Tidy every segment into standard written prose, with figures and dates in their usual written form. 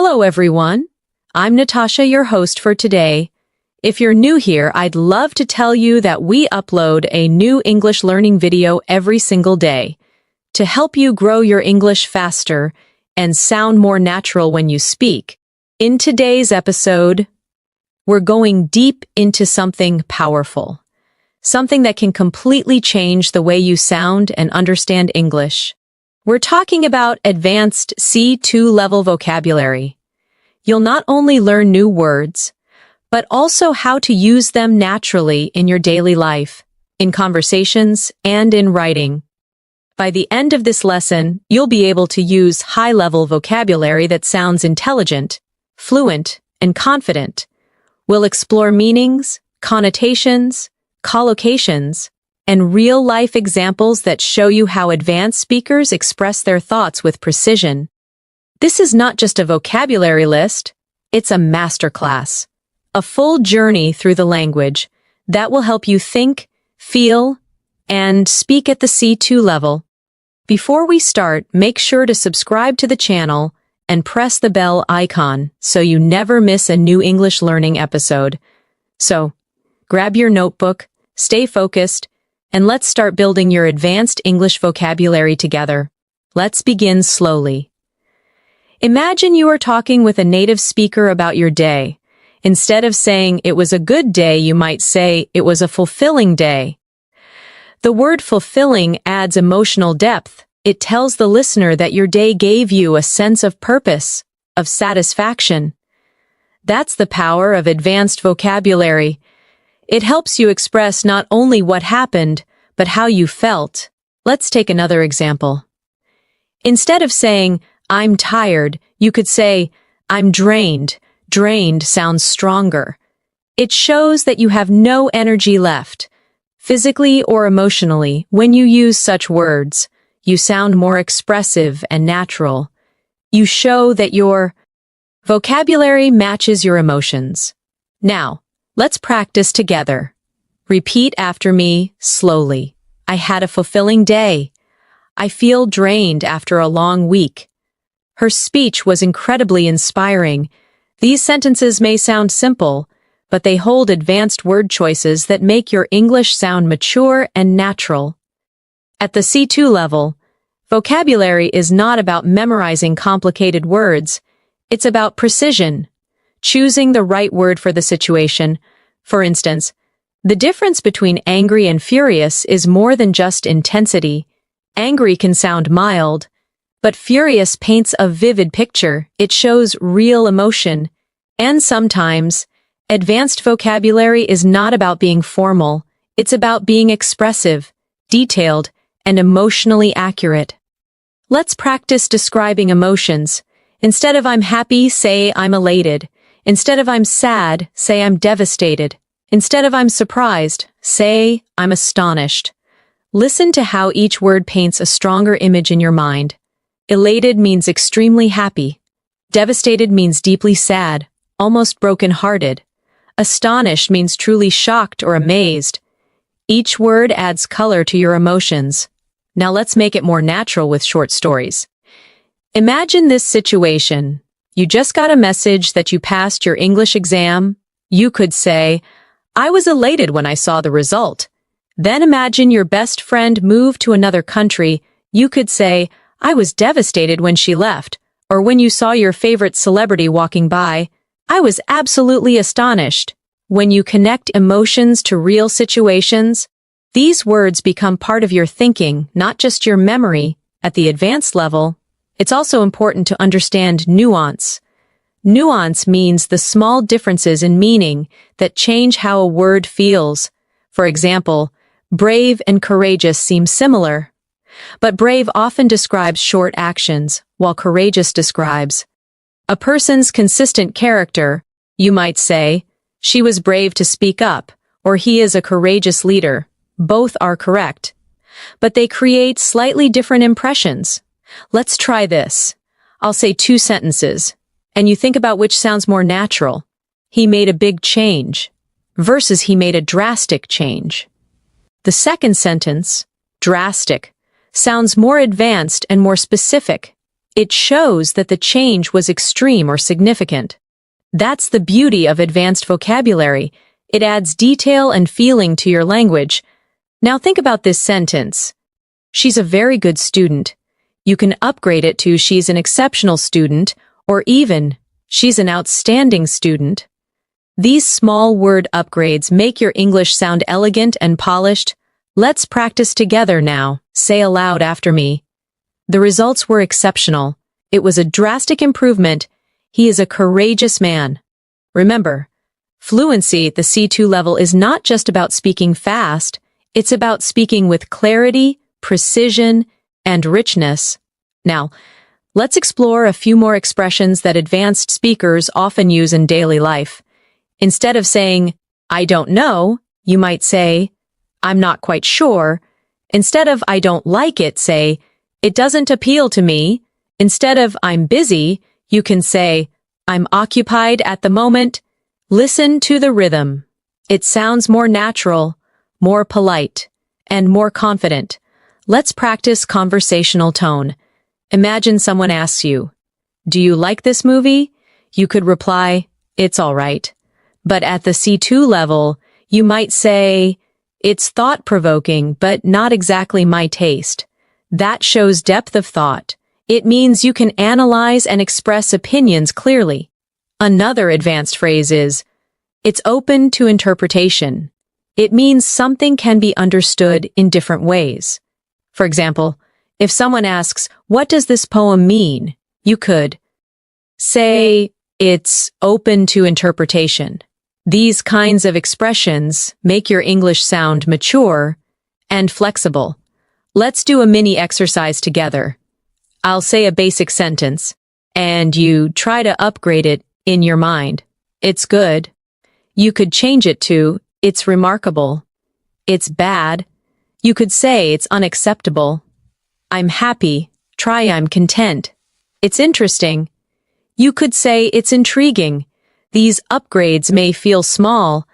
Hello everyone, I'm Natasha, your host for today. If you're new here, I'd love to tell you that we upload a new English learning video every single day to help you grow your English faster and sound more natural when you speak. In today's episode, we're going deep into something powerful, something that can completely change the way you sound and understand English. We're talking about advanced C2 level vocabulary. You'll not only learn new words, but also how to use them naturally in your daily life, in conversations, and in writing. By the end of this lesson, you'll be able to use high-level vocabulary that sounds intelligent, fluent, and confident. We'll explore meanings, connotations, collocations, and real-life examples that show you how advanced speakers express their thoughts with precision. This is not just a vocabulary list, it's a masterclass, a full journey through the language that will help you think, feel, and speak at the C2 level. Before we start, make sure to subscribe to the channel and press the bell icon so you never miss a new English learning episode. So, grab your notebook, stay focused, and let's start building your advanced English vocabulary together. Let's begin slowly. Imagine you are talking with a native speaker about your day. Instead of saying it was a good day, you might say it was a fulfilling day. The word fulfilling adds emotional depth. It tells the listener that your day gave you a sense of purpose, of satisfaction. That's the power of advanced vocabulary. It helps you express not only what happened, but how you felt. Let's take another example. Instead of saying, I'm tired, you could say, I'm drained. Drained sounds stronger. It shows that you have no energy left. Physically or emotionally, when you use such words, you sound more expressive and natural. You show that your vocabulary matches your emotions. Now, let's practice together. Repeat after me slowly. I had a fulfilling day. I feel drained after a long week. Her speech was incredibly inspiring. These sentences may sound simple, but they hold advanced word choices that make your English sound mature and natural. At the C2 level, vocabulary is not about memorizing complicated words. It's about precision, choosing the right word for the situation. For instance, the difference between angry and furious is more than just intensity. Angry can sound mild, but furious paints a vivid picture. It shows real emotion. And sometimes, advanced vocabulary is not about being formal. It's about being expressive, detailed, and emotionally accurate. Let's practice describing emotions. Instead of I'm happy, say I'm elated. Instead of I'm sad, say I'm devastated. Instead of I'm surprised, say I'm astonished. Listen to how each word paints a stronger image in your mind. Elated means extremely happy. Devastated means deeply sad, almost broken-hearted. Astonished means truly shocked or amazed. Each word adds color to your emotions. Now let's make it more natural with short stories. Imagine this situation. You just got a message that you passed your English exam. You could say, I was elated when I saw the result. Then imagine your best friend moved to another country. You could say, I was devastated when she left. Or when you saw your favorite celebrity walking by, I was absolutely astonished. When you connect emotions to real situations, these words become part of your thinking, not just your memory. At the advanced level, it's also important to understand nuance. Nuance means the small differences in meaning that change how a word feels. For example, brave and courageous seem similar, but brave often describes short actions, while courageous describes a person's consistent character. You might say, she was brave to speak up, or he is a courageous leader. Both are correct, but they create slightly different impressions. Let's try this. I'll say two sentences, and you think about which sounds more natural. He made a big change versus he made a drastic change. The second sentence, drastic, sounds more advanced and more specific. It shows that the change was extreme or significant. That's the beauty of advanced vocabulary. It adds detail and feeling to your language. Now think about this sentence. She's a very good student. You can upgrade it to she's an exceptional student, or even she's an outstanding student. These small word upgrades make your English sound elegant and polished. Let's practice together now. Say aloud after me. The results were exceptional. It was a drastic improvement. He is a courageous man. Remember, fluency at the C2 level is not just about speaking fast, it's about speaking with clarity, precision, and richness. Now, let's explore a few more expressions that advanced speakers often use in daily life. Instead of saying, I don't know, you might say, I'm not quite sure. Instead of I don't like it, say, it doesn't appeal to me. Instead of I'm busy, you can say, I'm occupied at the moment. Listen to the rhythm. It sounds more natural, more polite, and more confident. Let's practice conversational tone. Imagine someone asks you, do you like this movie? You could reply, it's all right. But at the C2 level, you might say, it's thought-provoking, but not exactly my taste. That shows depth of thought. It means you can analyze and express opinions clearly. Another advanced phrase is, it's open to interpretation. It means something can be understood in different ways. For example, if someone asks, what does this poem mean? You could say, it's open to interpretation. These kinds of expressions make your English sound mature and flexible. Let's do a mini exercise together. I'll say a basic sentence, and you try to upgrade it in your mind. It's good. You could change it to, it's remarkable. It's bad. You could say it's unacceptable. I'm happy. Try I'm content. It's interesting. You could say it's intriguing. These upgrades may feel small,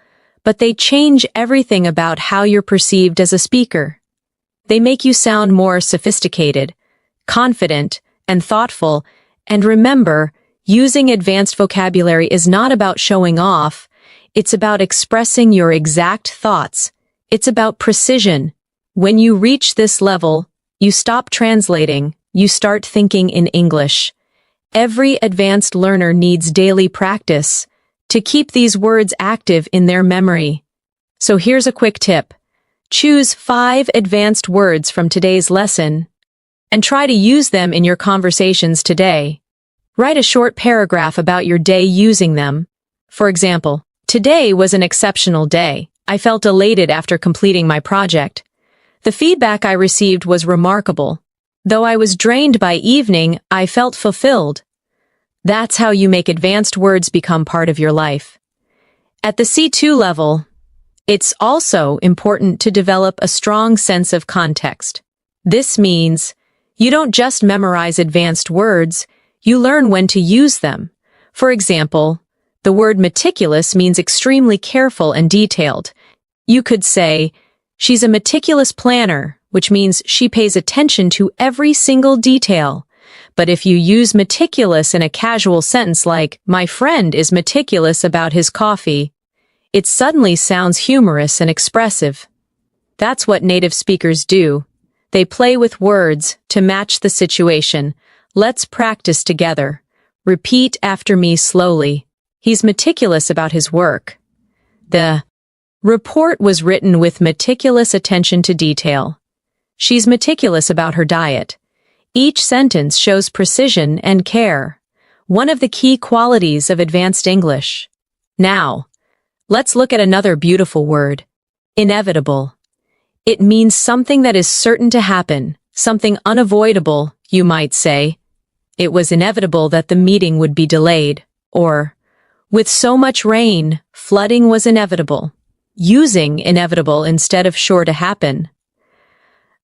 but they change everything about how you're perceived as a speaker. They make you sound more sophisticated, confident, and thoughtful. And remember, using advanced vocabulary is not about showing off. It's about expressing your exact thoughts. It's about precision. When you reach this level, you stop translating, you start thinking in English. Every advanced learner needs daily practice to keep these words active in their memory. So here's a quick tip. Choose 5 advanced words from today's lesson and try to use them in your conversations today. Write a short paragraph about your day using them. For example, today was an exceptional day. I felt elated after completing my project. The feedback I received was remarkable. Though I was drained by evening, I felt fulfilled. That's how you make advanced words become part of your life. At the C2 level, it's also important to develop a strong sense of context. This means you don't just memorize advanced words, you learn when to use them. For example, the word meticulous means extremely careful and detailed. You could say, she's a meticulous planner, which means she pays attention to every single detail. But if you use meticulous in a casual sentence like, my friend is meticulous about his coffee, it suddenly sounds humorous and expressive. That's what native speakers do. They play with words to match the situation. Let's practice together. Repeat after me slowly. He's meticulous about his work. The report was written with meticulous attention to detail. She's meticulous about her diet. Each sentence shows precision and care, one of the key qualities of advanced English. Now, let's look at another beautiful word, inevitable. It means something that is certain to happen, something unavoidable, you might say. It was inevitable that the meeting would be delayed, or, with so much rain, flooding was inevitable. Using inevitable instead of sure to happen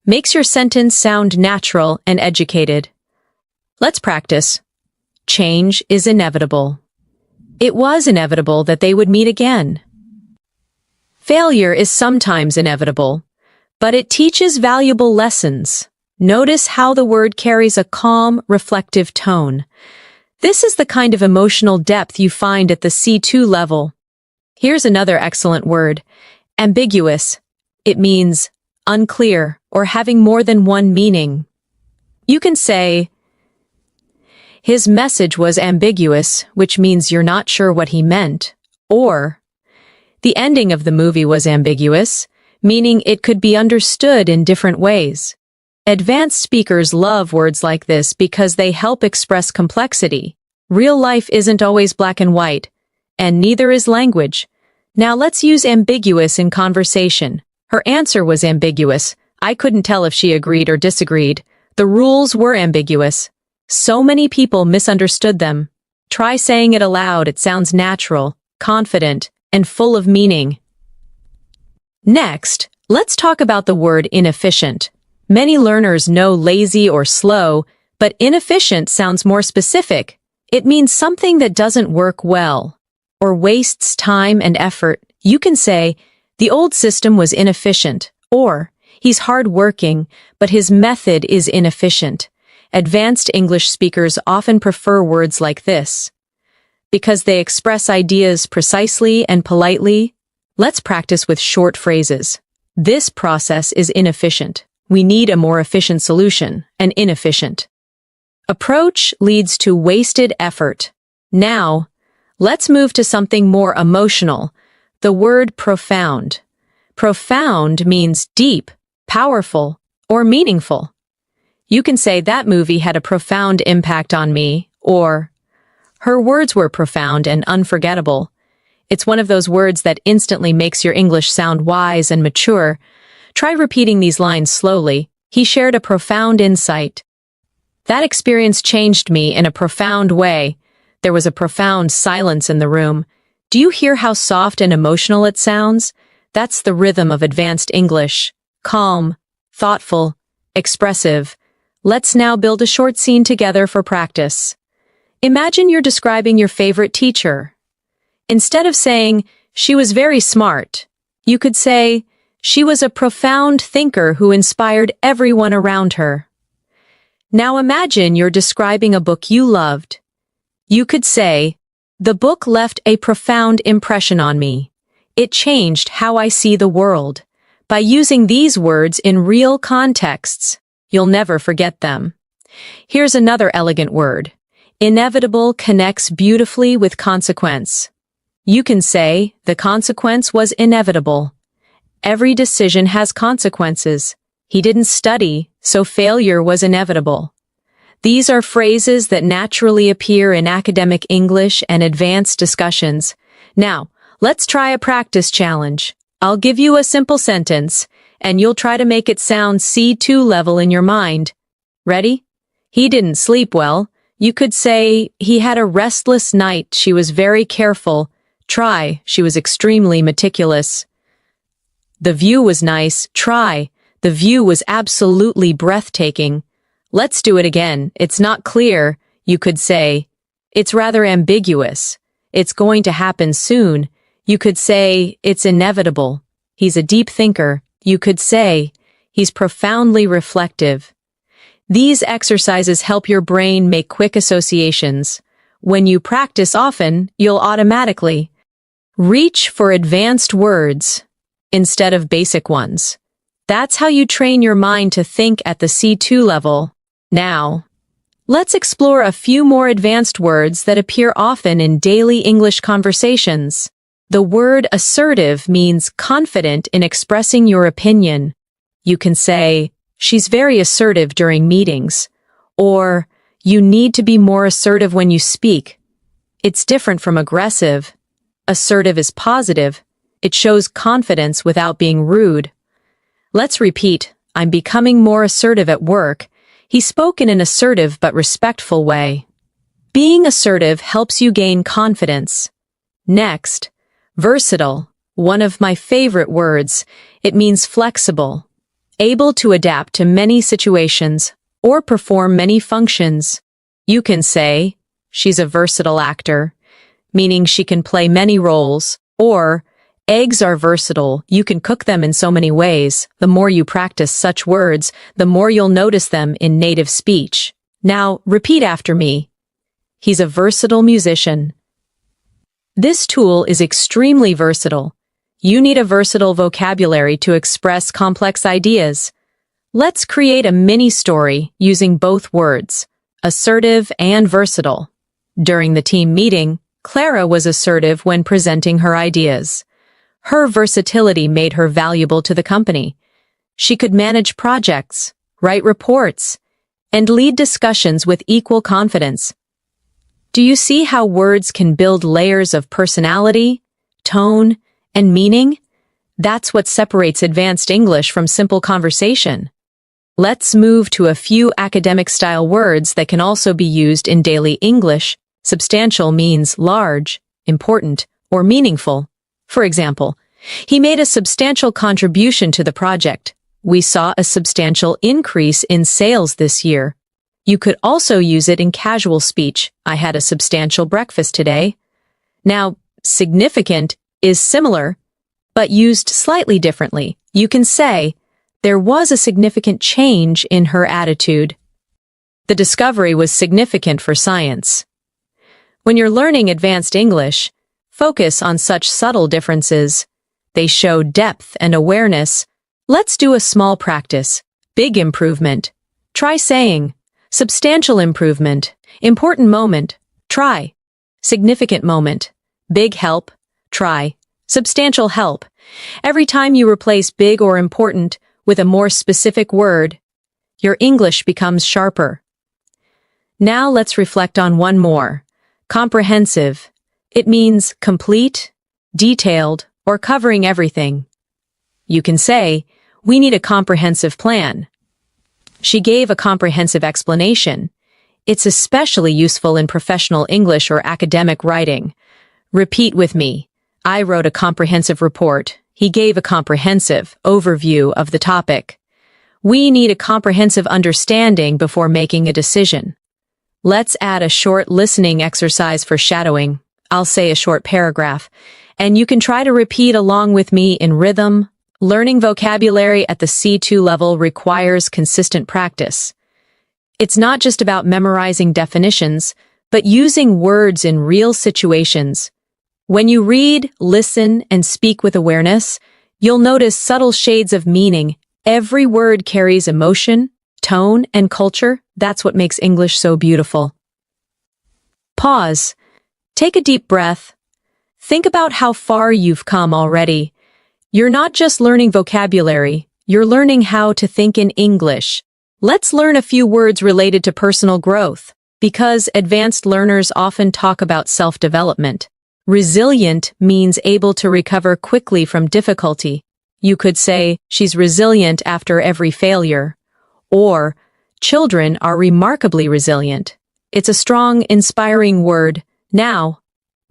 makes your sentence sound natural and educated. Let's practice. Change is inevitable. It was inevitable that they would meet again. Failure is sometimes inevitable, but it teaches valuable lessons. Notice how the word carries a calm, reflective tone. This is the kind of emotional depth you find at the C2 level. Here's another excellent word, ambiguous. It means unclear or having more than one meaning. You can say, his message was ambiguous, which means you're not sure what he meant, or the ending of the movie was ambiguous, meaning it could be understood in different ways. Advanced speakers love words like this because they help express complexity. Real life isn't always black and white, and neither is language. Now let's use ambiguous in conversation. Her answer was ambiguous. I couldn't tell if she agreed or disagreed. The rules were ambiguous. So many people misunderstood them. Try saying it aloud. It sounds natural, confident, and full of meaning. Next, let's talk about the word inefficient. Many learners know lazy or slow, but inefficient sounds more specific. It means something that doesn't work well or wastes time and effort. You can say, the old system was inefficient, or he's hard-working, but his method is inefficient. Advanced English speakers often prefer words like this because they express ideas precisely and politely. Let's practice with short phrases. This process is inefficient. We need a more efficient solution, and inefficient. Approach leads to wasted effort. Now, let's move to something more emotional. The word profound. Profound means deep, powerful, or meaningful. You can say that movie had a profound impact on me, or her words were profound and unforgettable. It's one of those words that instantly makes your English sound wise and mature. Try repeating these lines slowly. He shared a profound insight. That experience changed me in a profound way. There was a profound silence in the room. Do you hear how soft and emotional it sounds? That's the rhythm of advanced English. Calm, thoughtful, expressive. Let's now build a short scene together for practice. Imagine you're describing your favorite teacher. Instead of saying, she was very smart, you could say, she was a profound thinker who inspired everyone around her. Now imagine you're describing a book you loved. You could say, the book left a profound impression on me. It changed how I see the world. By using these words in real contexts, you'll never forget them. Here's another elegant word. Inevitable connects beautifully with consequence. You can say, the consequence was inevitable. Every decision has consequences. He didn't study, so failure was inevitable. These are phrases that naturally appear in academic English and advanced discussions. Now, let's try a practice challenge. I'll give you a simple sentence, and you'll try to make it sound C2 level in your mind. Ready? He didn't sleep well. You could say, he had a restless night. She was very careful. Try, she was extremely meticulous. The view was nice. Try, the view was absolutely breathtaking. Let's do it again. It's not clear. You could say, it's rather ambiguous. It's going to happen soon. You could say, it's inevitable. He's a deep thinker. You could say, he's profoundly reflective. These exercises help your brain make quick associations. When you practice often, you'll automatically reach for advanced words instead of basic ones. That's how you train your mind to think at the C2 level. Now, let's explore a few more advanced words that appear often in daily English conversations. The word assertive means confident in expressing your opinion. You can say, she's very assertive during meetings, or you need to be more assertive when you speak. It's different from aggressive. Assertive is positive. It shows confidence without being rude. Let's repeat, I'm becoming more assertive at work. He spoke in an assertive but respectful way. Being assertive helps you gain confidence. Next, versatile, one of my favorite words. It means flexible, able to adapt to many situations or perform many functions. You can say, she's a versatile actor, meaning she can play many roles, or Eggs are versatile. You can cook them in so many ways. The more you practice such words, the more you'll notice them in native speech. Now, repeat after me. He's a versatile musician. This tool is extremely versatile. You need a versatile vocabulary to express complex ideas. Let's create a mini story using both words, assertive and versatile. During the team meeting, Clara was assertive when presenting her ideas. Her versatility made her valuable to the company. She could manage projects, write reports, and lead discussions with equal confidence. Do you see how words can build layers of personality, tone, and meaning? That's what separates advanced English from simple conversation. Let's move to a few academic-style words that can also be used in daily English. Substantial means large, important, or meaningful. For example, he made a substantial contribution to the project. We saw a substantial increase in sales this year. You could also use it in casual speech. I had a substantial breakfast today. Now, significant is similar, but used slightly differently. You can say, there was a significant change in her attitude. The discovery was significant for science. When you're learning advanced English, focus on such subtle differences. They show depth and awareness. Let's do a small practice. Big improvement. Try saying, substantial improvement, important moment. Try, significant moment. Big help. Try, substantial help. Every time you replace big or important with a more specific word, your English becomes sharper. Now let's reflect on one more. Comprehensive. It means complete, detailed, or covering everything. You can say, we need a comprehensive plan. She gave a comprehensive explanation. It's especially useful in professional English or academic writing. Repeat with me. I wrote a comprehensive report. He gave a comprehensive overview of the topic. We need a comprehensive understanding before making a decision. Let's add a short listening exercise for shadowing. I'll say a short paragraph, and you can try to repeat along with me in rhythm. Learning vocabulary at the C2 level requires consistent practice. It's not just about memorizing definitions, but using words in real situations. When you read, listen, and speak with awareness, you'll notice subtle shades of meaning. Every word carries emotion, tone, and culture. That's what makes English so beautiful. Pause. Take a deep breath. Think about how far you've come already. You're not just learning vocabulary, you're learning how to think in English. Let's learn a few words related to personal growth, because advanced learners often talk about self-development. Resilient means able to recover quickly from difficulty. You could say, she's resilient after every failure. Or, children are remarkably resilient. It's a strong, inspiring word. Now,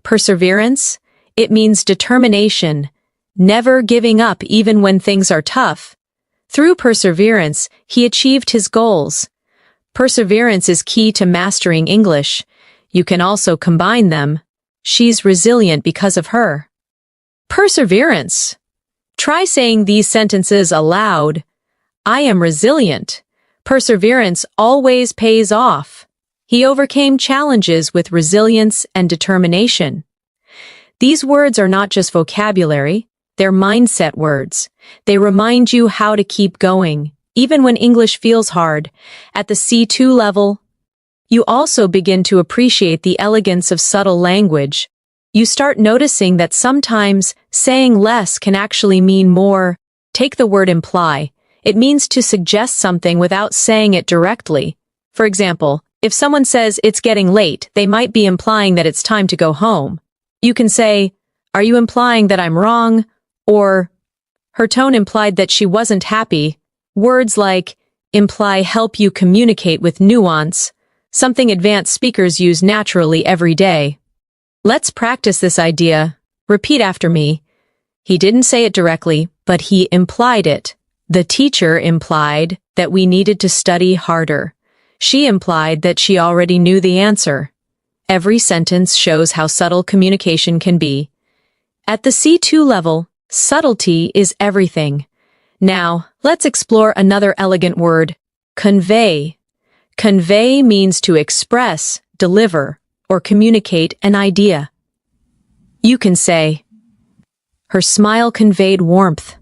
perseverance, it means determination, never giving up even when things are tough. Through perseverance, he achieved his goals. Perseverance is key to mastering English. You can also combine them. She's resilient because of her. Perseverance. Try saying these sentences aloud. I am resilient. Perseverance always pays off. He overcame challenges with resilience and determination. These words are not just vocabulary, they're mindset words. They remind you how to keep going, even when English feels hard. At the C2 level, you also begin to appreciate the elegance of subtle language. You start noticing that sometimes saying less can actually mean more. Take the word imply. It means to suggest something without saying it directly. For example, if someone says it's getting late, they might be implying that it's time to go home. You can say, are you implying that I'm wrong? Or, her tone implied that she wasn't happy. Words like imply help you communicate with nuance, something advanced speakers use naturally every day. Let's practice this idea. Repeat after me. He didn't say it directly, but he implied it. The teacher implied that we needed to study harder. She implied that she already knew the answer. Every sentence shows how subtle communication can be. At the C2 level, Subtlety is everything. Now, let's explore another elegant word, convey. Convey means to express, deliver, or communicate an idea. You can say, her smile conveyed warmth.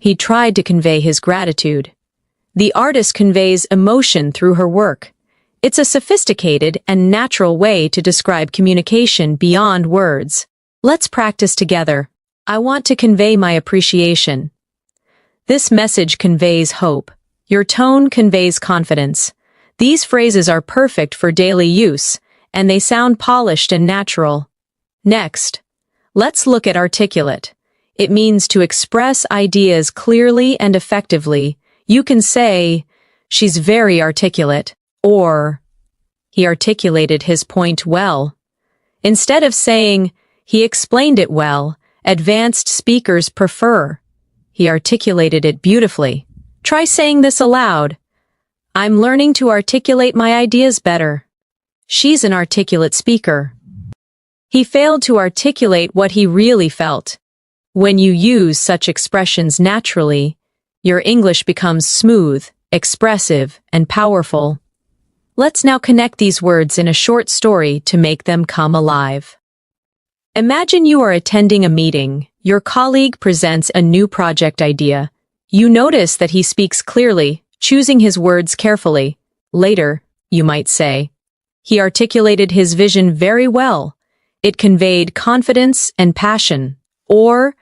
He tried to convey his gratitude. The artist conveys emotion through her work. It's a sophisticated and natural way to describe communication beyond words. Let's practice together. I want to convey my appreciation. This message conveys hope. Your tone conveys confidence. These phrases are perfect for daily use, and they sound polished and natural. Next, let's look at articulate. It means to express ideas clearly and effectively. You can say, she's very articulate, or he articulated his point well. Instead of saying, he explained it well, advanced speakers prefer, he articulated it beautifully. Try saying this aloud. I'm learning to articulate my ideas better. She's an articulate speaker. He failed to articulate what he really felt. When you use such expressions naturally, your English becomes smooth, expressive, and powerful. Let's now connect these words in a short story to make them come alive. Imagine you are attending a meeting. Your colleague presents a new project idea. You notice that he speaks clearly, choosing his words carefully. Later, you might say, he articulated his vision very well. It conveyed confidence and passion. Or,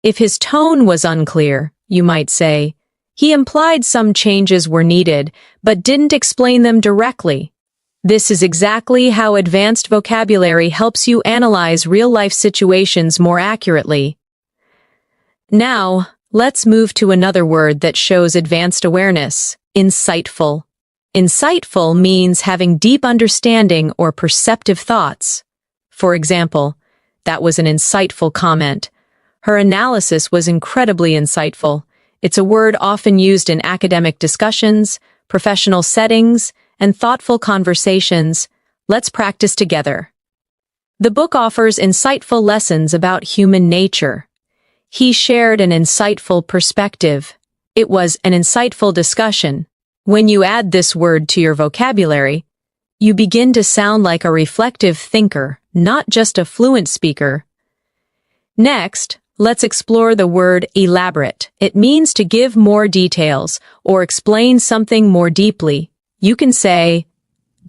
if his tone was unclear, you might say, he implied some changes were needed, but didn't explain them directly. This is exactly how advanced vocabulary helps you analyze real-life situations more accurately. Now, let's move to another word that shows advanced awareness, insightful. Insightful means having deep understanding or perceptive thoughts. For example, that was an insightful comment. Her analysis was incredibly insightful. It's a word often used in academic discussions, professional settings, and thoughtful conversations. Let's practice together. The book offers insightful lessons about human nature. He shared an insightful perspective. It was an insightful discussion. When you add this word to your vocabulary, you begin to sound like a reflective thinker, not just a fluent speaker. Next, let's explore the word elaborate. It means to give more details or explain something more deeply. You can say,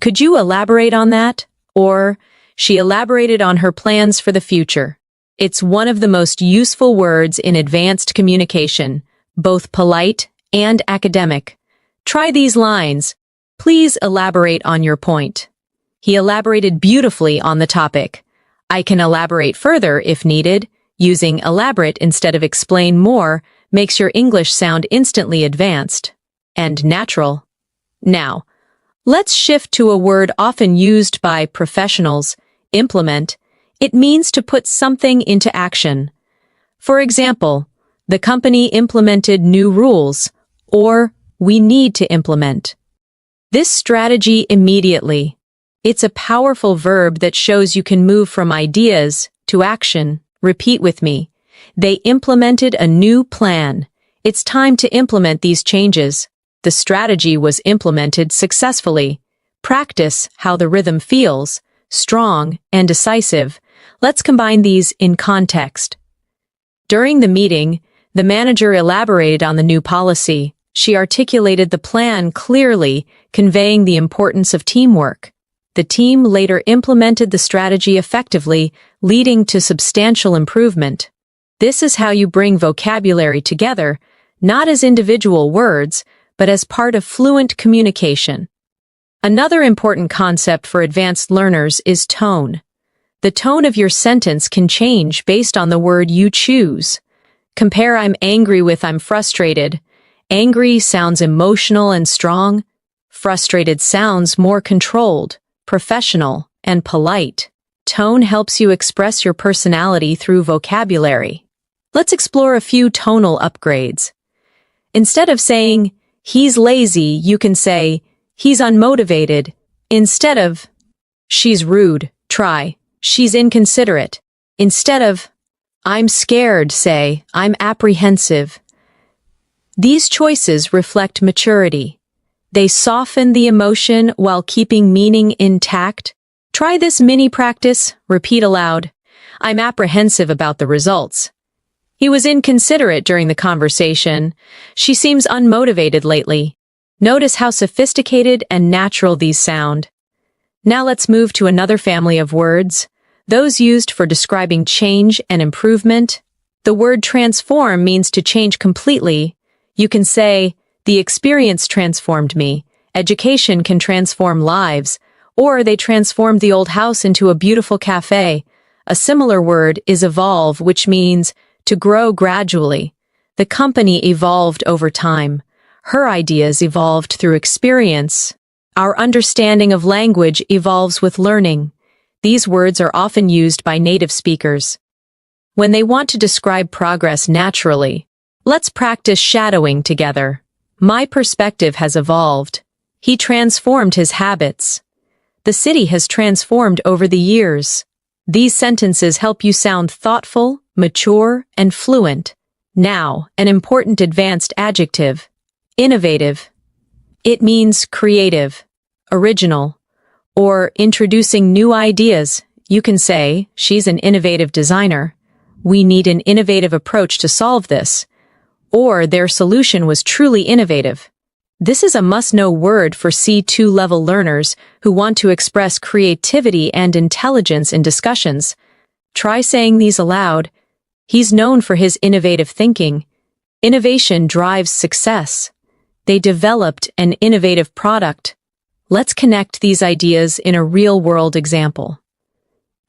could you elaborate on that? Or, she elaborated on her plans for the future. It's one of the most useful words in advanced communication, both polite and academic. Try these lines. Please elaborate on your point. He elaborated beautifully on the topic. I can elaborate further if needed. Using elaborate instead of explain more makes your English sound instantly advanced and natural. Now, let's shift to a word often used by professionals, implement. It means to put something into action. For example, the company implemented new rules, or we need to implement this strategy immediately. It's a powerful verb that shows you can move from ideas to action. Repeat with me. They implemented a new plan. It's time to implement these changes. The strategy was implemented successfully. Practice how the rhythm feels, strong and decisive. Let's combine these in context. During the meeting, the manager elaborated on the new policy. She articulated the plan clearly, conveying the importance of teamwork. The team later implemented the strategy effectively, leading to substantial improvement. This is how you bring vocabulary together, not as individual words, but as part of fluent communication. Another important concept for advanced learners is tone. The tone of your sentence can change based on the word you choose. Compare I'm angry with I'm frustrated. Angry sounds emotional and strong. Frustrated sounds more controlled, professional, and polite. Tone helps you express your personality through vocabulary. Let's explore a few tonal upgrades. Instead of saying, he's lazy, you can say, he's unmotivated. Instead of, she's rude, try, she's inconsiderate. Instead of, I'm scared, say, I'm apprehensive. These choices reflect maturity. They soften the emotion while keeping meaning intact. Try this mini practice, repeat aloud. I'm apprehensive about the results. He was inconsiderate during the conversation. She seems unmotivated lately. Notice how sophisticated and natural these sound. Now let's move to another family of words, those used for describing change and improvement. The word transform means to change completely. You can say, the experience transformed me. Education can transform lives. Or they transformed the old house into a beautiful cafe. A similar word is evolve, which means to grow gradually. The company evolved over time. Her ideas evolved through experience. Our understanding of language evolves with learning. These words are often used by native speakers. When they want to describe progress naturally, let's practice shadowing together. My perspective has evolved. He transformed his habits. The city has transformed over the years. These sentences help you sound thoughtful, mature, and fluent. Now, an important advanced adjective. Innovative. It means creative, original, or introducing new ideas. You can say, she's an innovative designer. We need an innovative approach to solve this. Or their solution was truly innovative. This is a must-know word for C2 level learners who want to express creativity and intelligence in discussions. Try saying these aloud. He's known for his innovative thinking. Innovation drives success. They developed an innovative product. Let's connect these ideas in a real-world example.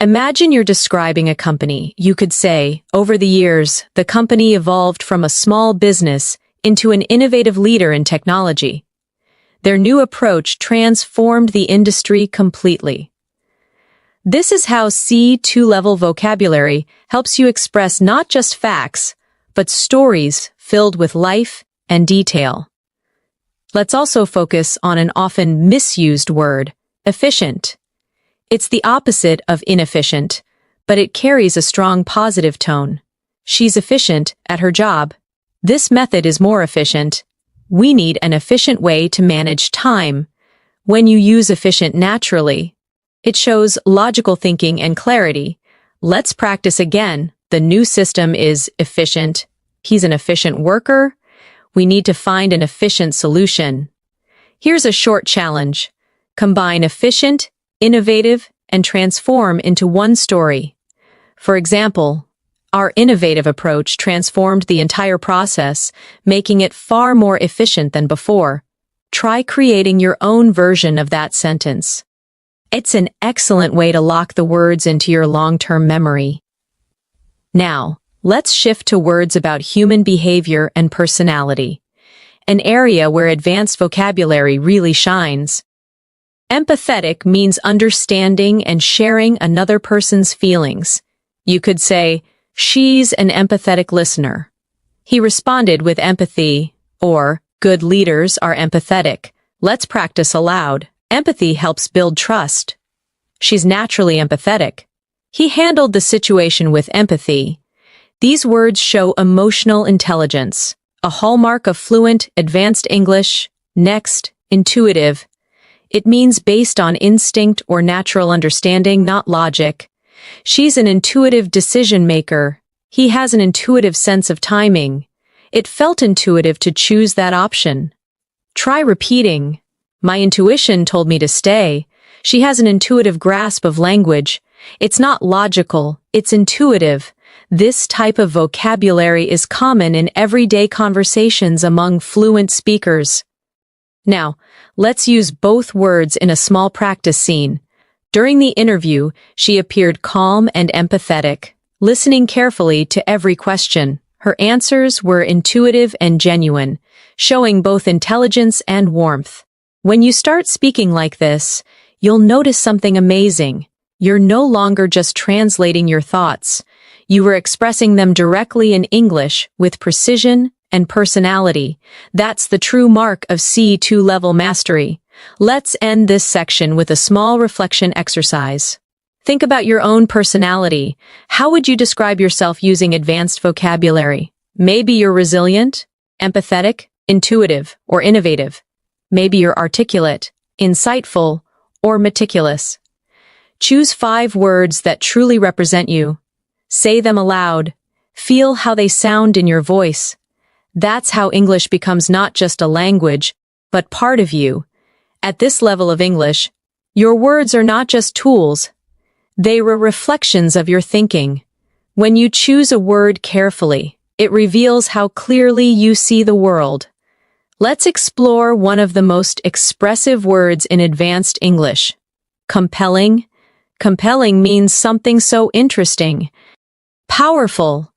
Imagine you're describing a company. You could say, over the years, the company evolved from a small business into an innovative leader in technology. Their new approach transformed the industry completely. This is how C2 level vocabulary helps you express not just facts, but stories filled with life and detail. Let's also focus on an often misused word, efficient. It's the opposite of inefficient, but it carries a strong positive tone. She's efficient at her job. This method is more efficient. We need an efficient way to manage time. When you use efficient naturally, it shows logical thinking and clarity. Let's practice again. The new system is efficient. He's an efficient worker. We need to find an efficient solution. Here's a short challenge. Combine efficient, innovative, and transform into one story. For example, our innovative approach transformed the entire process, making it far more efficient than before. Try creating your own version of that sentence. It's an excellent way to lock the words into your long-term memory. Now, let's shift to words about human behavior and personality, an area where advanced vocabulary really shines. Empathetic means understanding and sharing another person's feelings. You could say, she's an empathetic listener. He responded with empathy, or good leaders are empathetic. Let's practice aloud. Empathy helps build trust. She's naturally empathetic. He handled the situation with empathy. These words show emotional intelligence, a hallmark of fluent, advanced English. Next, intuitive. It means based on instinct or natural understanding, not logic. She's an intuitive decision maker. He has an intuitive sense of timing. It felt intuitive to choose that option. Try repeating. My intuition told me to stay. She has an intuitive grasp of language. It's not logical, it's intuitive. This type of vocabulary is common in everyday conversations among fluent speakers. Now, let's use both words in a small practice scene. During the interview, she appeared calm and empathetic, listening carefully to every question. Her answers were intuitive and genuine, showing both intelligence and warmth. When you start speaking like this, you'll notice something amazing. You're no longer just translating your thoughts. You were expressing them directly in English with precision and personality. That's the true mark of C2 level mastery. Let's end this section with a small reflection exercise. Think about your own personality. How would you describe yourself using advanced vocabulary? Maybe you're resilient, empathetic, intuitive, or innovative. Maybe you're articulate, insightful, or meticulous. Choose 5 words that truly represent you. Say them aloud. Feel how they sound in your voice. That's how English becomes not just a language, but part of you. At this level of English, your words are not just tools. They are reflections of your thinking. When you choose a word carefully, it reveals how clearly you see the world. Let's explore one of the most expressive words in advanced English. Compelling. Compelling means something so interesting, powerful,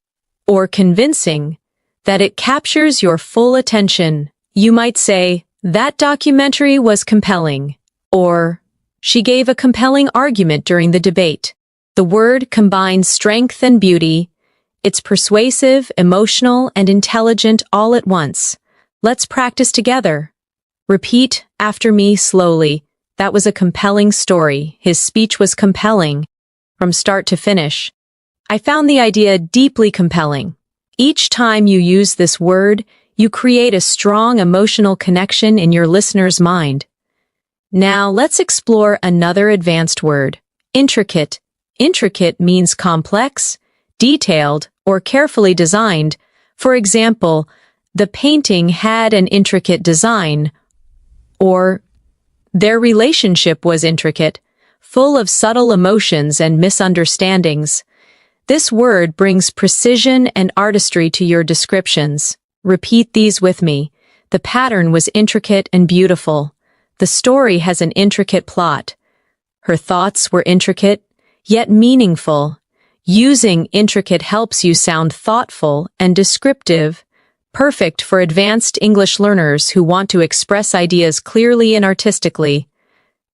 or convincing that it captures your full attention. You might say, "That documentary was compelling," or "She gave a compelling argument during the debate." The word combines strength and beauty. It's persuasive, emotional, and intelligent all at once. Let's practice together. Repeat after me slowly. That was a compelling story. His speech was compelling, from start to finish. I found the idea deeply compelling. Each time you use this word, you create a strong emotional connection in your listener's mind. Now let's explore another advanced word, intricate. Intricate means complex, detailed, or carefully designed. For example, the painting had an intricate design, or their relationship was intricate, full of subtle emotions and misunderstandings. This word brings precision and artistry to your descriptions. Repeat these with me. The pattern was intricate and beautiful. The story has an intricate plot. Her thoughts were intricate, yet meaningful. Using intricate helps you sound thoughtful and descriptive, perfect for advanced English learners who want to express ideas clearly and artistically.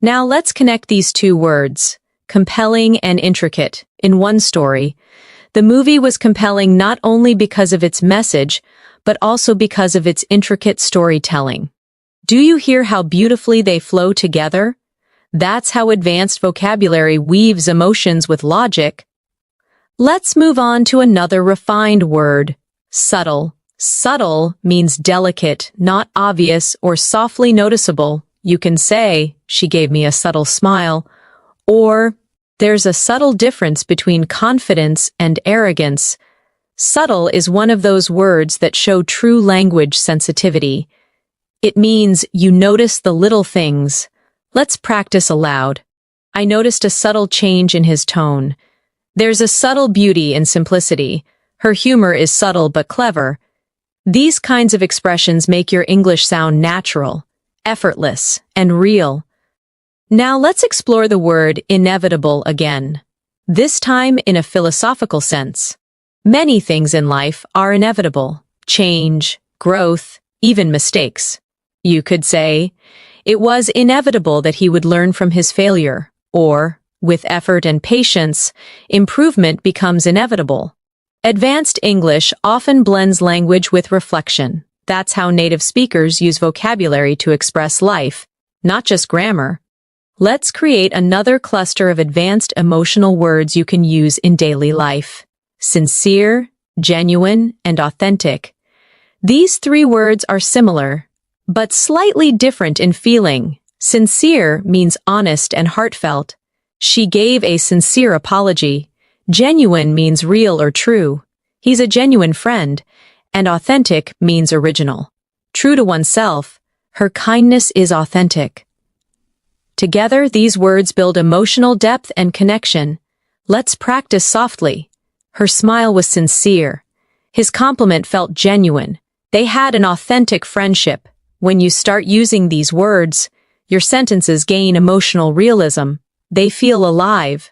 Now let's connect these 2 words, compelling and intricate, in one story. The movie was compelling not only because of its message, but also because of its intricate storytelling. Do you hear how beautifully they flow together? That's how advanced vocabulary weaves emotions with logic. Let's move on to another refined word, subtle. Subtle means delicate, not obvious, or softly noticeable. You can say, "She gave me a subtle smile," or "There's a subtle difference between confidence and arrogance." Subtle is one of those words that show true language sensitivity. It means you notice the little things. Let's practice aloud. I noticed a subtle change in his tone. There's a subtle beauty in simplicity. Her humor is subtle but clever. These kinds of expressions make your English sound natural, effortless, and real. Now let's explore the word inevitable again. This time in a philosophical sense. Many things in life are inevitable. Change, growth, even mistakes. You could say, "It was inevitable that he would learn from his failure," or, "With effort and patience, improvement becomes inevitable." Advanced English often blends language with reflection. That's how native speakers use vocabulary to express life, not just grammar. Let's create another cluster of advanced emotional words you can use in daily life. Sincere, genuine, and authentic. These 3 words are similar, but slightly different in feeling. Sincere means honest and heartfelt. She gave a sincere apology. Genuine means real or true. He's a genuine friend. And authentic means original. True to oneself, her kindness is authentic. Together, these words build emotional depth and connection. Let's practice softly. Her smile was sincere. His compliment felt genuine. They had an authentic friendship. When you start using these words, your sentences gain emotional realism. They feel alive.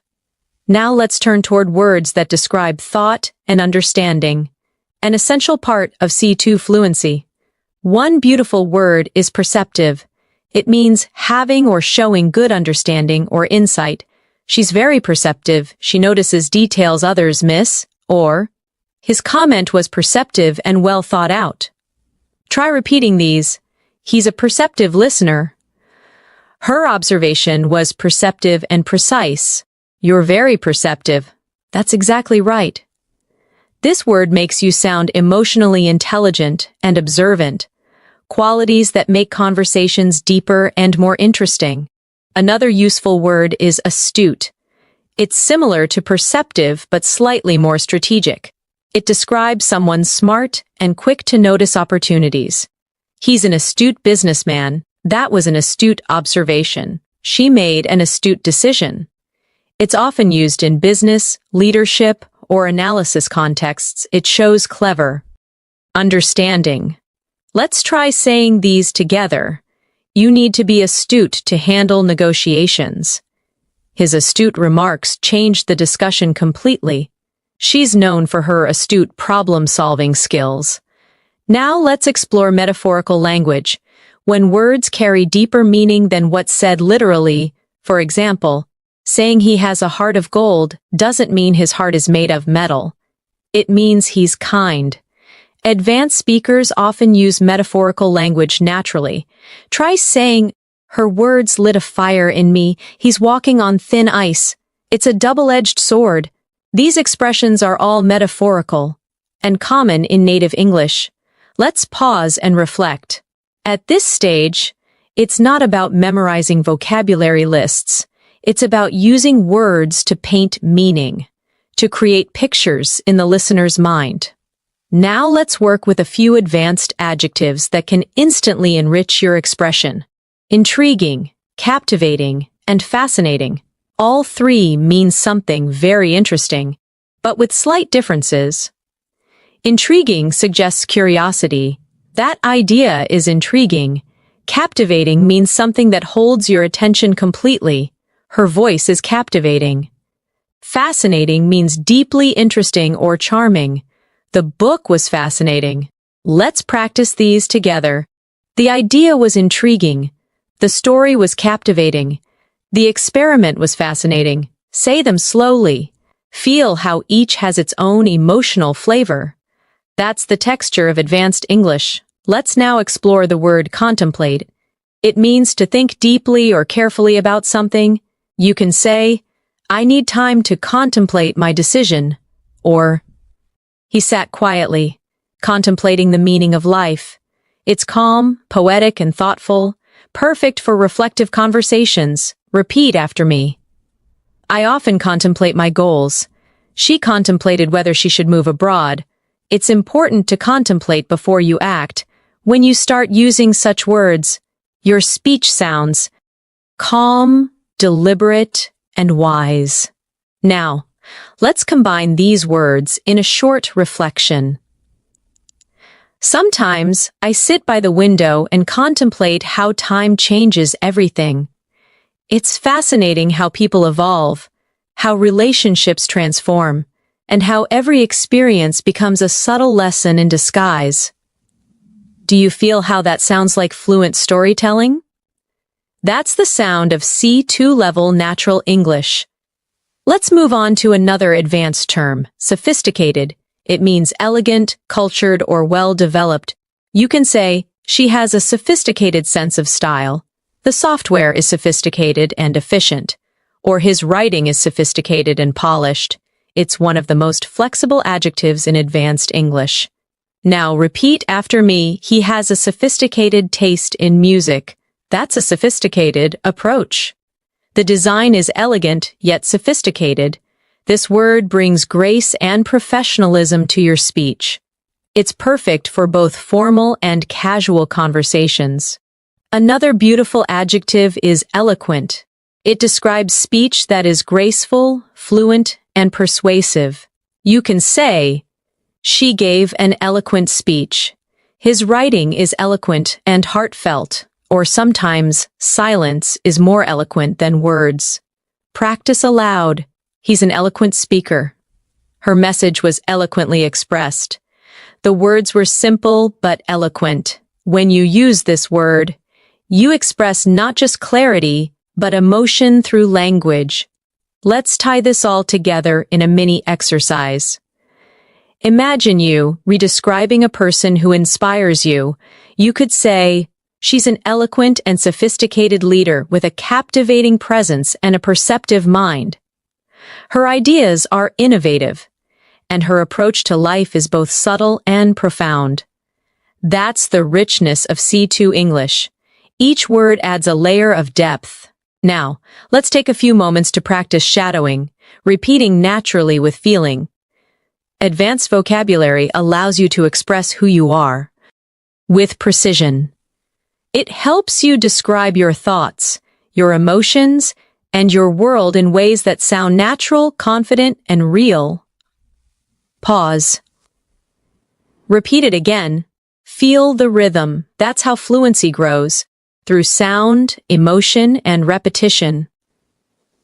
Now let's turn toward words that describe thought and understanding, an essential part of C2 fluency. One beautiful word is perceptive. It means having or showing good understanding or insight. She's very perceptive. She notices details others miss, or his comment was perceptive and well thought out. Try repeating these. He's a perceptive listener. Her observation was perceptive and precise. You're very perceptive. That's exactly right. This word makes you sound emotionally intelligent and observant, qualities that make conversations deeper and more interesting. Another useful word is astute. It's similar to perceptive but slightly more strategic. It describes someone smart and quick to notice opportunities. He's an astute businessman. That was an astute observation. She made an astute decision. It's often used in business, leadership, or analysis contexts. It shows clever. Understanding. Let's try saying these together. You need to be astute to handle negotiations. His astute remarks changed the discussion completely. She's known for her astute problem-solving skills. Now let's explore metaphorical language. When words carry deeper meaning than what's said literally, for example, saying he has a heart of gold doesn't mean his heart is made of metal. It means he's kind. Advanced speakers often use metaphorical language naturally. Try saying, her words lit a fire in me. He's walking on thin ice. It's a double-edged sword. These expressions are all metaphorical and common in native English. Let's pause and reflect. At this stage, it's not about memorizing vocabulary lists. It's about using words to paint meaning, to create pictures in the listener's mind. Now let's work with a few advanced adjectives that can instantly enrich your expression. Intriguing, captivating, and fascinating. All three mean something very interesting, but with slight differences. Intriguing suggests curiosity. That idea is intriguing. Captivating means something that holds your attention completely. Her voice is captivating. Fascinating means deeply interesting or charming. The book was fascinating. Let's practice these together. The idea was intriguing. The story was captivating. The experiment was fascinating. Say them slowly. Feel how each has its own emotional flavor. That's the texture of advanced English. Let's now explore the word contemplate. It means to think deeply or carefully about something. You can say, I need time to contemplate my decision, or he sat quietly, contemplating the meaning of life. It's calm, poetic, and thoughtful, perfect for reflective conversations. Repeat after me. I often contemplate my goals. She contemplated whether she should move abroad. It's important to contemplate before you act. When you start using such words, your speech sounds calm, deliberate, and wise. Now, let's combine these words in a short reflection. Sometimes I sit by the window and contemplate how time changes everything. It's fascinating how people evolve, how relationships transform, and how every experience becomes a subtle lesson in disguise. Do you feel how that sounds like fluent storytelling? That's the sound of C2 level natural English. Let's move on to another advanced term, sophisticated. It means elegant, cultured, or well-developed. You can say, she has a sophisticated sense of style. The software is sophisticated and efficient. Or his writing is sophisticated and polished. It's one of the most flexible adjectives in advanced English. Now repeat after me, he has a sophisticated taste in music. That's a sophisticated approach. The design is elegant, yet sophisticated. This word brings grace and professionalism to your speech. It's perfect for both formal and casual conversations. Another beautiful adjective is eloquent. It describes speech that is graceful, fluent, and persuasive. You can say, she gave an eloquent speech. His writing is eloquent and heartfelt. Or sometimes, silence is more eloquent than words. Practice aloud. He's an eloquent speaker. Her message was eloquently expressed. The words were simple but eloquent. When you use this word, you express not just clarity, but emotion through language. Let's tie this all together in a mini exercise. Imagine you redescribing a person who inspires you. You could say, she's an eloquent and sophisticated leader with a captivating presence and a perceptive mind. Her ideas are innovative, and her approach to life is both subtle and profound. That's the richness of C2 English. Each word adds a layer of depth. Now, let's take a few moments to practice shadowing, repeating naturally with feeling. Advanced vocabulary allows you to express who you are with precision. It helps you describe your thoughts, your emotions, and your world in ways that sound natural, confident, and real. Pause. Repeat it again. Feel the rhythm. That's how fluency grows, through sound, emotion, and repetition.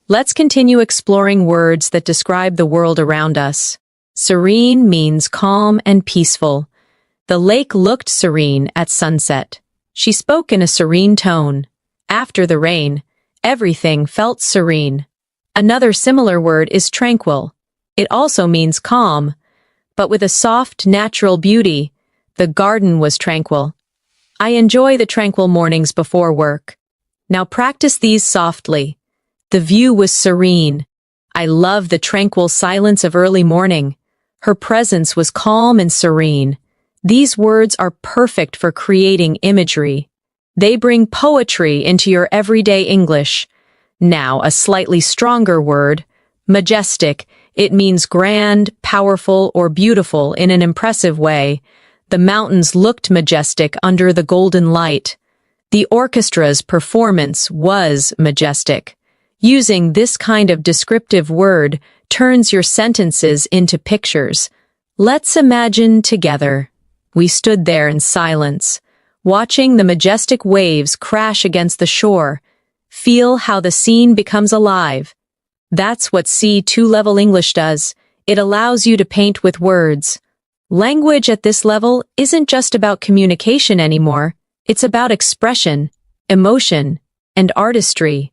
Let's continue exploring words that describe the world around us. Serene means calm and peaceful. The lake looked serene at sunset. She spoke in a serene tone. After the rain, everything felt serene. Another similar word is tranquil. It also means calm, but with a soft, natural beauty. The garden was tranquil. I enjoy the tranquil mornings before work. Now practice these softly. The view was serene. I love the tranquil silence of early morning. Her presence was calm and serene. These words are perfect for creating imagery. They bring poetry into your everyday English. Now, a slightly stronger word, majestic. It means grand, powerful, or beautiful in an impressive way. The mountains looked majestic under the golden light. The orchestra's performance was majestic. Using this kind of descriptive word turns your sentences into pictures. Let's imagine together. We stood there in silence, watching the majestic waves crash against the shore. Feel how the scene becomes alive. That's what C2 level English does. It allows you to paint with words. Language at this level isn't just about communication anymore. It's about expression, emotion, and artistry.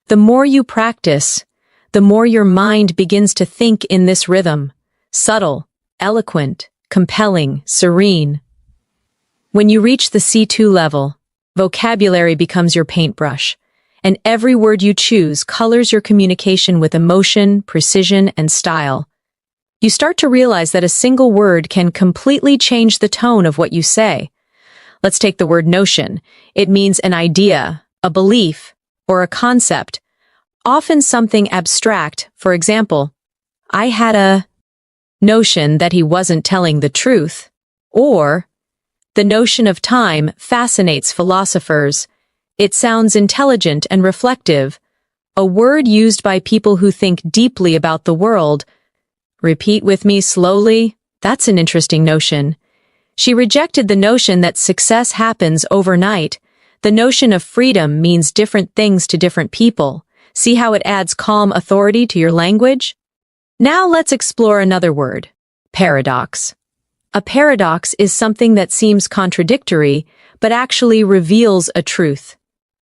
The more you practice, the more your mind begins to think in this rhythm. Subtle, eloquent, compelling, serene. When you reach the C2 level, vocabulary becomes your paintbrush, and every word you choose colors your communication with emotion, precision, and style. You start to realize that a single word can completely change the tone of what you say. Let's take the word notion. It means an idea, a belief, or a concept, often something abstract. For example, I had a notion that he wasn't telling the truth, or the notion of time fascinates philosophers. It sounds intelligent and reflective, a word used by people who think deeply about the world. Repeat with me slowly. That's an interesting notion. She rejected the notion that success happens overnight. The notion of freedom means different things to different people. See how it adds calm authority to your language? Now let's explore another word, paradox. A paradox is something that seems contradictory, but actually reveals a truth.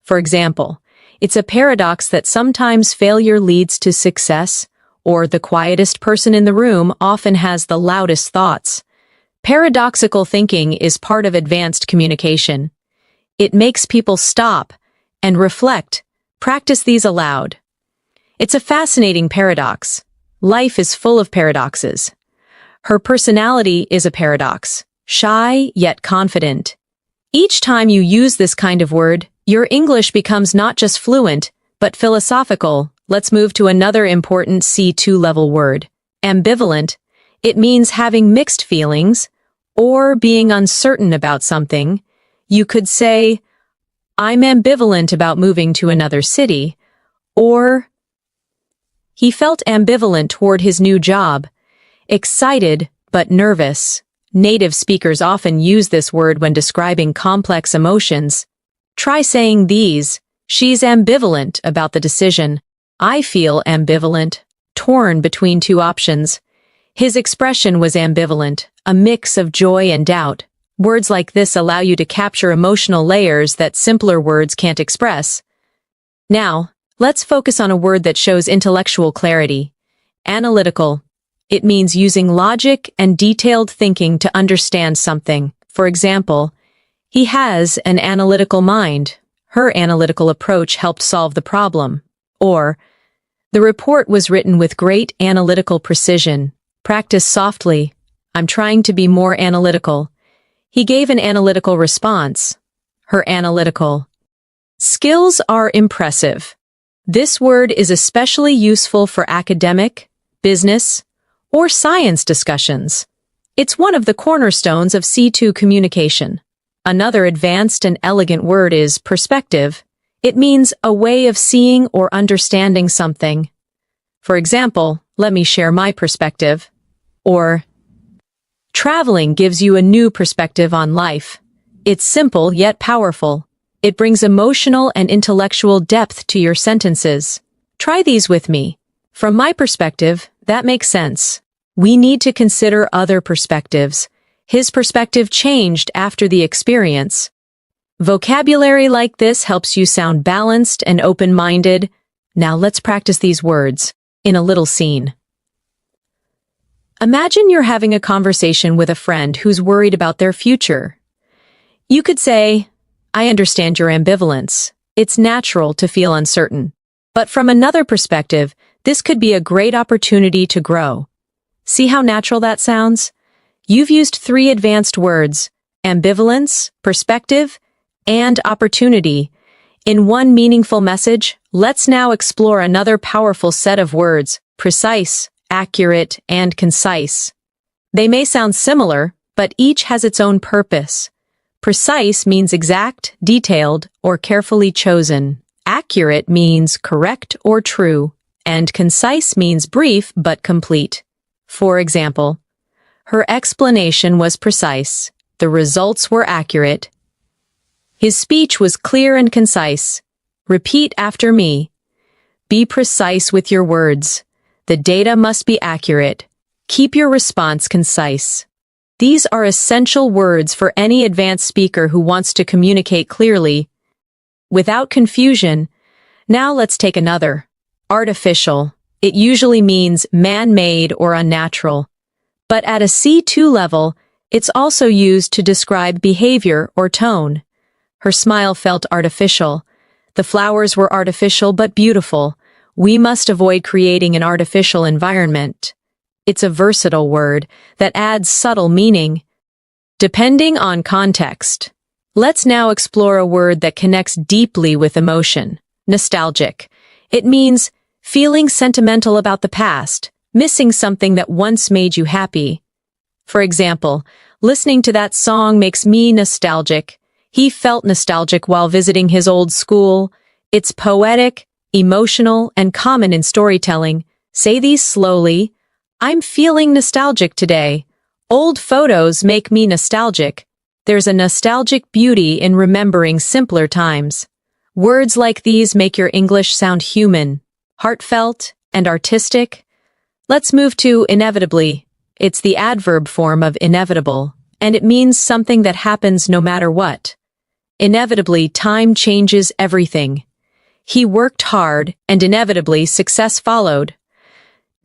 For example, it's a paradox that sometimes failure leads to success, or the quietest person in the room often has the loudest thoughts. Paradoxical thinking is part of advanced communication. It makes people stop and reflect. Practice these aloud. It's a fascinating paradox. Life is full of paradoxes. Her personality is a paradox, shy yet confident. Each time you use this kind of word, your English becomes not just fluent, but philosophical. Let's move to another important C2 level word, ambivalent. It means having mixed feelings or being uncertain about something. You could say, I'm ambivalent about moving to another city, or he felt ambivalent toward his new job, excited but nervous. Native speakers often use this word when describing complex emotions. Try saying these. She's ambivalent about the decision. I feel ambivalent, torn between two options. His expression was ambivalent, a mix of joy and doubt. Words like this allow you to capture emotional layers that simpler words can't express. Now, let's focus on a word that shows intellectual clarity. Analytical. It means using logic and detailed thinking to understand something. For example, he has an analytical mind. Her analytical approach helped solve the problem. Or, The report was written with great analytical precision. Practice softly. I'm trying to be more analytical. He gave an analytical response. Her analytical skills are impressive. This word is especially useful for academic, business, or science discussions. It's one of the cornerstones of C2 communication. Another advanced and elegant word is perspective. It means a way of seeing or understanding something. For example, let me share my perspective. Or, traveling gives you a new perspective on life. It's simple yet powerful. It brings emotional and intellectual depth to your sentences. Try these with me. From my perspective, that makes sense. We need to consider other perspectives. His perspective changed after the experience. Vocabulary like this helps you sound balanced and open-minded. Now let's practice these words in a little scene. Imagine you're having a conversation with a friend who's worried about their future. You could say, I understand your ambivalence. It's natural to feel uncertain. But from another perspective, this could be a great opportunity to grow. See how natural that sounds? You've used 3 advanced words, ambivalence, perspective, and opportunity. In one meaningful message, let's now explore another powerful set of words, precise, accurate, and concise. They may sound similar, but each has its own purpose. Precise means exact, detailed, or carefully chosen. Accurate means correct or true, and concise means brief but complete. For example, her explanation was precise. The results were accurate. His speech was clear and concise. Repeat after me. Be precise with your words. The data must be accurate. Keep your response concise. These are essential words for any advanced speaker who wants to communicate clearly, without confusion. Now let's take another. Artificial. It usually means man-made or unnatural. But at a C2 level, it's also used to describe behavior or tone. Her smile felt artificial. The flowers were artificial but beautiful. We must avoid creating an artificial environment. It's a versatile word that adds subtle meaning, depending on context. Let's now explore a word that connects deeply with emotion. Nostalgic. It means feeling sentimental about the past, missing something that once made you happy. For example, listening to that song makes me nostalgic. He felt nostalgic while visiting his old school. It's poetic, emotional, and common in storytelling. Say these slowly. I'm feeling nostalgic today. Old photos make me nostalgic. There's a nostalgic beauty in remembering simpler times. Words like these make your English sound human, heartfelt, and artistic. Let's move to inevitably. It's the adverb form of inevitable, and it means something that happens no matter what. Inevitably, time changes everything. He worked hard, and inevitably, success followed.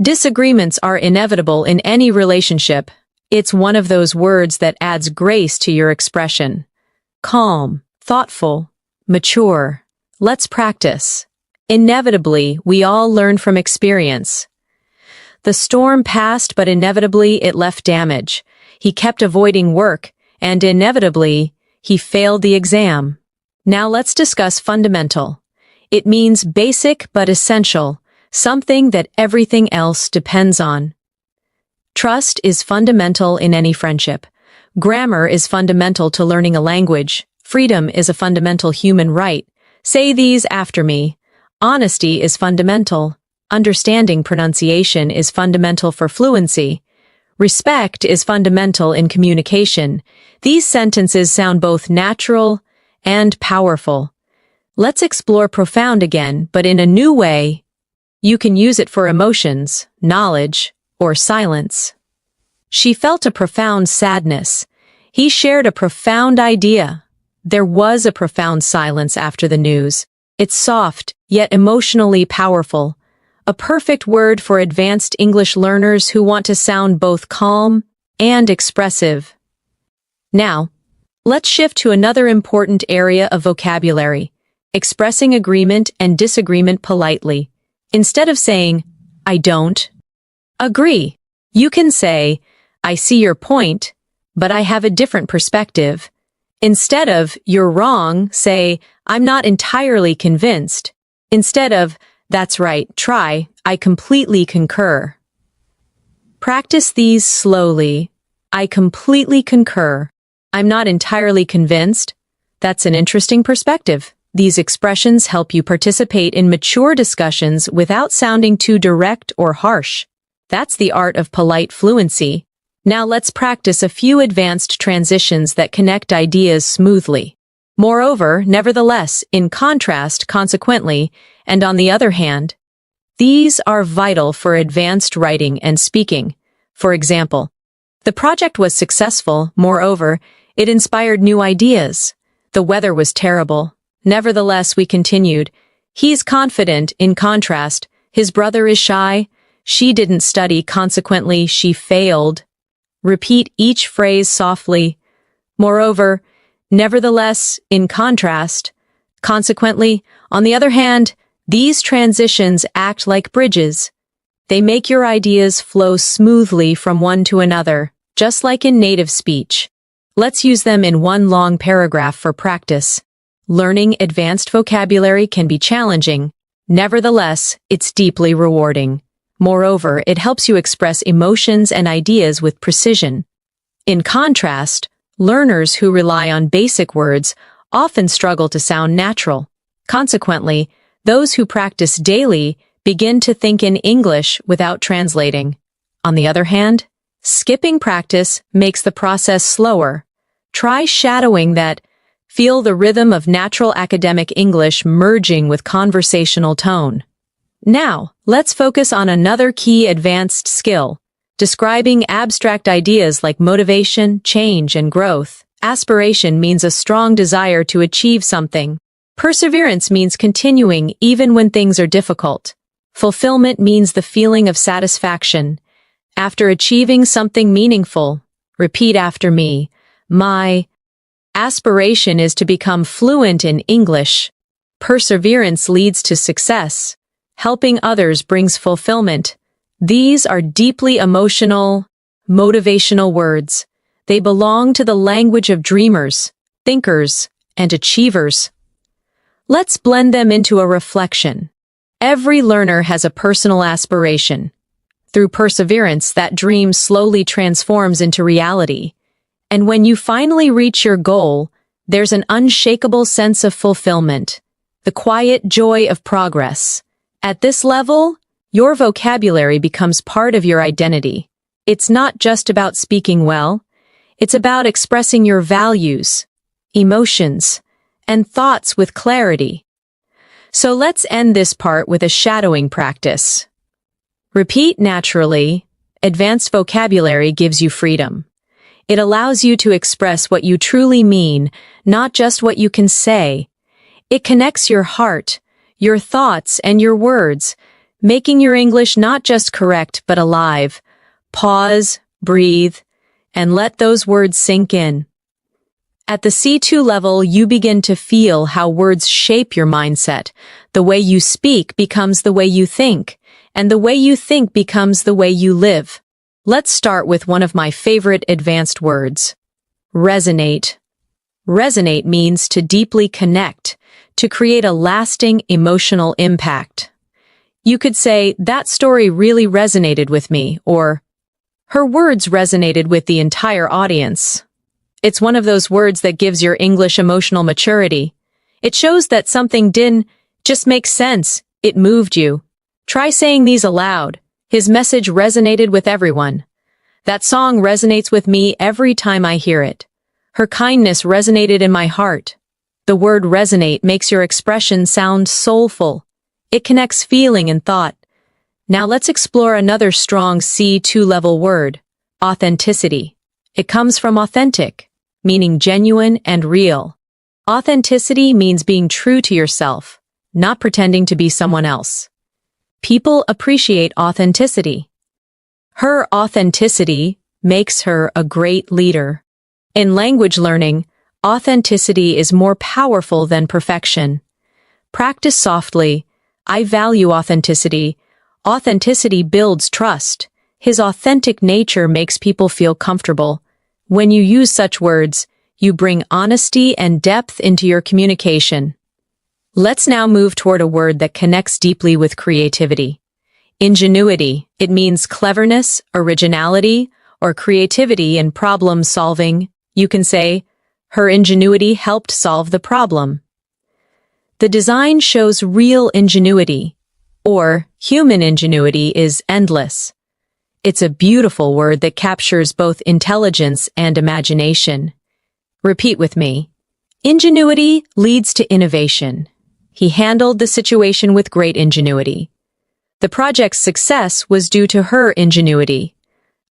Disagreements are inevitable in any relationship. It's one of those words that adds grace to your expression. Calm, thoughtful, mature. Let's practice. Inevitably, we all learn from experience. The storm passed, but inevitably it left damage. He kept avoiding work, and inevitably, he failed the exam. Now let's discuss fundamental. It means basic but essential, something that everything else depends on. Trust is fundamental in any friendship. Grammar is fundamental to learning a language. Freedom is a fundamental human right. Say these after me. Honesty is fundamental. Understanding pronunciation is fundamental for fluency. Respect is fundamental in communication. These sentences sound both natural and powerful. Let's explore profound again, but in a new way. You can use it for emotions, knowledge, or silence. She felt a profound sadness. He shared a profound idea. There was a profound silence after the news. It's soft, yet emotionally powerful. A perfect word for advanced English learners who want to sound both calm and expressive. Now, let's shift to another important area of vocabulary, expressing agreement and disagreement politely. Instead of saying, I don't agree, you can say, I see your point, but I have a different perspective. Instead of, you're wrong, say, I'm not entirely convinced. Instead of, that's right, try, I completely concur. Practice these slowly. I completely concur. I'm not entirely convinced. That's an interesting perspective. These expressions help you participate in mature discussions without sounding too direct or harsh. That's the art of polite fluency. Now let's practice a few advanced transitions that connect ideas smoothly. Moreover, nevertheless, in contrast, consequently, and on the other hand, these are vital for advanced writing and speaking. For example, the project was successful. Moreover, it inspired new ideas. The weather was terrible. Nevertheless, we continued. He's confident. In contrast, his brother is shy. She didn't study. Consequently, she failed. Repeat each phrase softly. Moreover, nevertheless, in contrast. Consequently, on the other hand, these transitions act like bridges. They make your ideas flow smoothly from one to another, just like in native speech. Let's use them in one long paragraph for practice. Learning advanced vocabulary can be challenging. Nevertheless, it's deeply rewarding. Moreover, it helps you express emotions and ideas with precision. In contrast, learners who rely on basic words often struggle to sound natural. Consequently, those who practice daily begin to think in English without translating. On the other hand, skipping practice makes the process slower. Try shadowing that. Feel the rhythm of natural academic English merging with conversational tone. Now, let's focus on another key advanced skill, describing abstract ideas like motivation, change, and growth. Aspiration means a strong desire to achieve something. Perseverance means continuing even when things are difficult. Fulfillment means the feeling of satisfaction. After achieving something meaningful, repeat after me. My aspiration is to become fluent in English. Perseverance leads to success. Helping others brings fulfillment. These are deeply emotional, motivational words. They belong to the language of dreamers, thinkers, and achievers. Let's blend them into a reflection. Every learner has a personal aspiration. Through perseverance, that dream slowly transforms into reality. And when you finally reach your goal, there's an unshakable sense of fulfillment, the quiet joy of progress. At this level, your vocabulary becomes part of your identity. It's not just about speaking well, it's about expressing your values, emotions, and thoughts with clarity. So let's end this part with a shadowing practice. Repeat naturally. Advanced vocabulary gives you freedom. It allows you to express what you truly mean, not just what you can say. It connects your heart, your thoughts, and your words, making your English not just correct but alive. Pause, breathe, and let those words sink in. At the C2 level, you begin to feel how words shape your mindset. The way you speak becomes the way you think, and the way you think becomes the way you live. Let's start with one of my favorite advanced words. Resonate. Resonate means to deeply connect, to create a lasting emotional impact. You could say, that story really resonated with me, or her words resonated with the entire audience. It's one of those words that gives your English emotional maturity. It shows that something didn't just make sense, it moved you. Try saying these aloud. His message resonated with everyone. That song resonates with me every time I hear it. Her kindness resonated in my heart. The word resonate makes your expression sound soulful. It connects feeling and thought. Now let's explore another strong C2 level word, authenticity. It comes from authentic, meaning genuine and real. Authenticity means being true to yourself, not pretending to be someone else. People appreciate authenticity. Her authenticity makes her a great leader. In language learning, authenticity is more powerful than perfection. Practice softly. I value authenticity. Authenticity builds trust. His authentic nature makes people feel comfortable. When you use such words, you bring honesty and depth into your communication. Let's now move toward a word that connects deeply with creativity. Ingenuity. It means cleverness, originality, or creativity in problem solving. You can say, her ingenuity helped solve the problem. The design shows real ingenuity, or human ingenuity is endless. It's a beautiful word that captures both intelligence and imagination. Repeat with me. Ingenuity leads to innovation. He handled the situation with great ingenuity. The project's success was due to her ingenuity.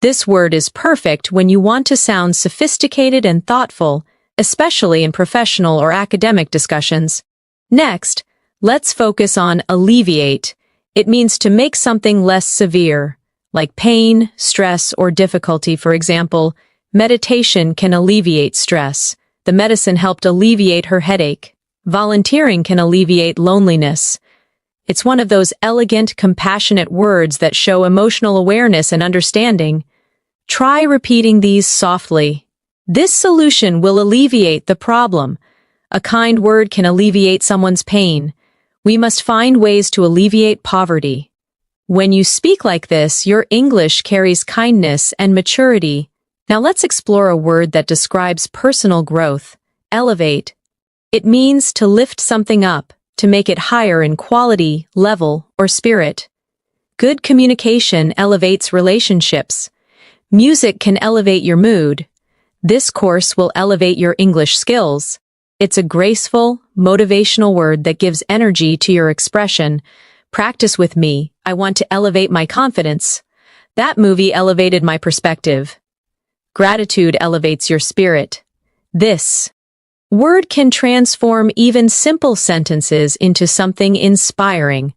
This word is perfect when you want to sound sophisticated and thoughtful, especially in professional or academic discussions. Next, let's focus on alleviate. It means to make something less severe, like pain, stress, or difficulty. For example, meditation can alleviate stress. The medicine helped alleviate her headache. Volunteering can alleviate loneliness. It's one of those elegant, compassionate words that show emotional awareness and understanding. Try repeating these softly. This solution will alleviate the problem. A kind word can alleviate someone's pain. We must find ways to alleviate poverty. When you speak like this, your English carries kindness and maturity. Now let's explore a word that describes personal growth. Elevate. It means to lift something up, to make it higher in quality, level, or spirit. Good communication elevates relationships. Music can elevate your mood. This course will elevate your English skills. It's a graceful, motivational word that gives energy to your expression. Practice with me. I want to elevate my confidence. That movie elevated my perspective. Gratitude elevates your spirit. This word can transform even simple sentences into something inspiring.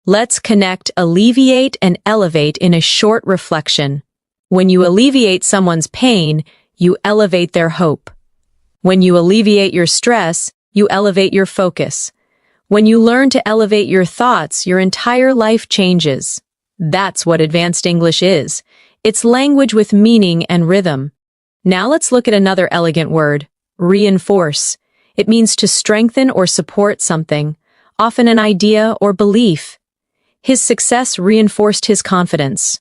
Let's connect alleviate and elevate in a short reflection. When you alleviate someone's pain, you elevate their hope. When you alleviate your stress, you elevate your focus. When you learn to elevate your thoughts, your entire life changes. That's what advanced English is. It's language with meaning and rhythm. Now let's look at another elegant word. Reinforce. It means to strengthen or support something, often an idea or belief. His success reinforced his confidence.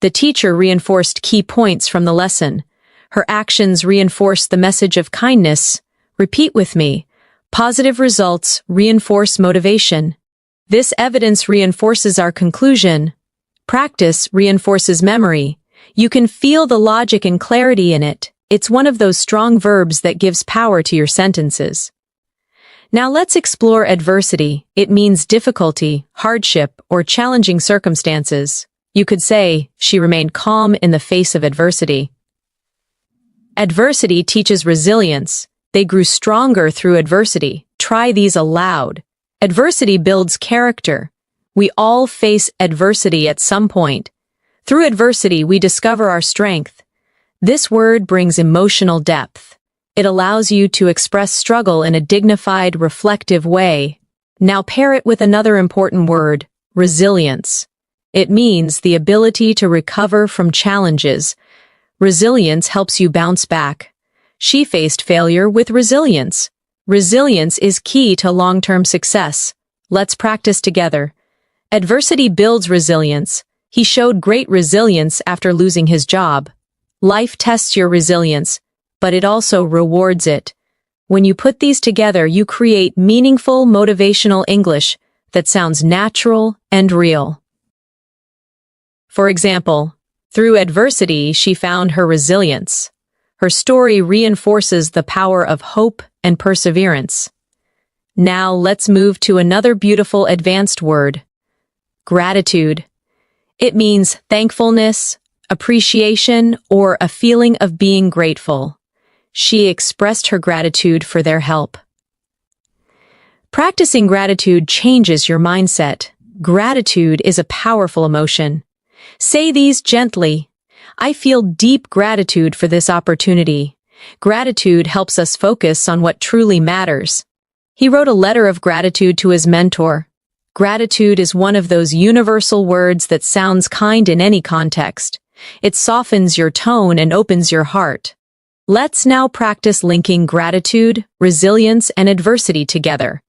The teacher reinforced key points from the lesson. Her actions reinforced the message of kindness. Repeat with me. Positive results reinforce motivation. This evidence reinforces our conclusion. Practice reinforces memory. You can feel the logic and clarity in it. It's one of those strong verbs that gives power to your sentences. Now let's explore adversity. It means difficulty, hardship, or challenging circumstances. You could say, she remained calm in the face of adversity. Adversity teaches resilience. They grew stronger through adversity. Try these aloud. Adversity builds character. We all face adversity at some point. Through adversity, we discover our strength. This word brings emotional depth. It allows you to express struggle in a dignified, reflective way. Now pair it with another important word, resilience. It means the ability to recover from challenges. Resilience helps you bounce back. She faced failure with resilience. Resilience is key to long-term success. Let's practice together. Adversity builds resilience. He showed great resilience after losing his job. Life tests your resilience, but it also rewards it. When you put these together, you create meaningful, motivational English that sounds natural and real. For example, through adversity, she found her resilience. Her story reinforces the power of hope and perseverance. Now let's move to another beautiful advanced word, gratitude. It means thankfulness, appreciation, or a feeling of being grateful. She expressed her gratitude for their help. Practicing gratitude changes your mindset. Gratitude is a powerful emotion. Say these gently. I feel deep gratitude for this opportunity. Gratitude helps us focus on what truly matters. He wrote a letter of gratitude to his mentor. Gratitude is one of those universal words that sounds kind in any context. It softens your tone and opens your heart. Let's now practice linking gratitude, resilience, and adversity together.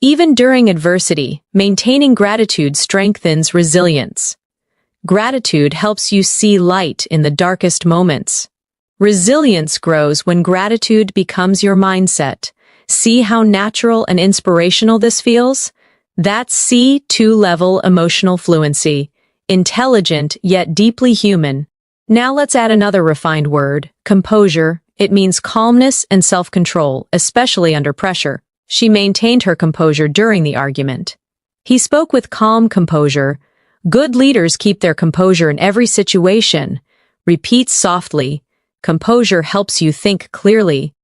Even during adversity, maintaining gratitude strengthens resilience. Gratitude helps you see light in the darkest moments. Resilience grows when gratitude becomes your mindset. See how natural and inspirational this feels? That's C2-level emotional fluency. Intelligent yet deeply human. Now let's add another refined word, composure. It means calmness and self-control, especially under pressure. She maintained her composure during the argument. He spoke with calm composure. Good leaders keep their composure in every situation. Repeat softly. Composure helps you think clearly.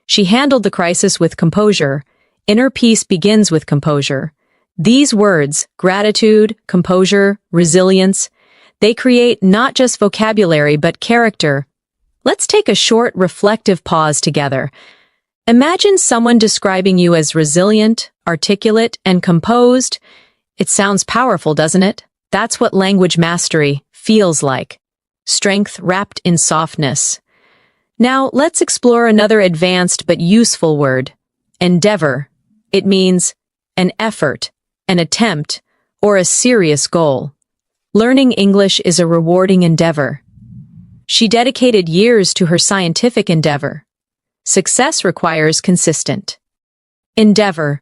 She handled the crisis with composure. Inner peace begins with composure. These words, gratitude, composure, resilience, they create not just vocabulary but character. Let's take a short reflective pause together. Imagine someone describing you as resilient, articulate, and composed. It sounds powerful, doesn't it? That's what language mastery feels like. Strength wrapped in softness. Now, let's explore another advanced but useful word, endeavor. It means an effort, an attempt, or a serious goal. Learning English is a rewarding endeavor. She dedicated years to her scientific endeavor. Success requires consistent endeavor.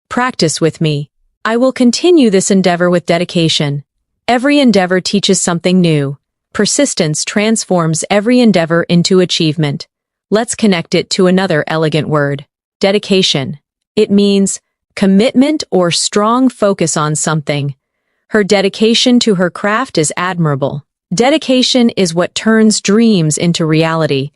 Practice with me. I will continue this endeavor with dedication. Every endeavor teaches something new. Persistence transforms every endeavor into achievement. Let's connect it to another elegant word, dedication. It means commitment or strong focus on something. Her dedication to her craft is admirable. Dedication is what turns dreams into reality.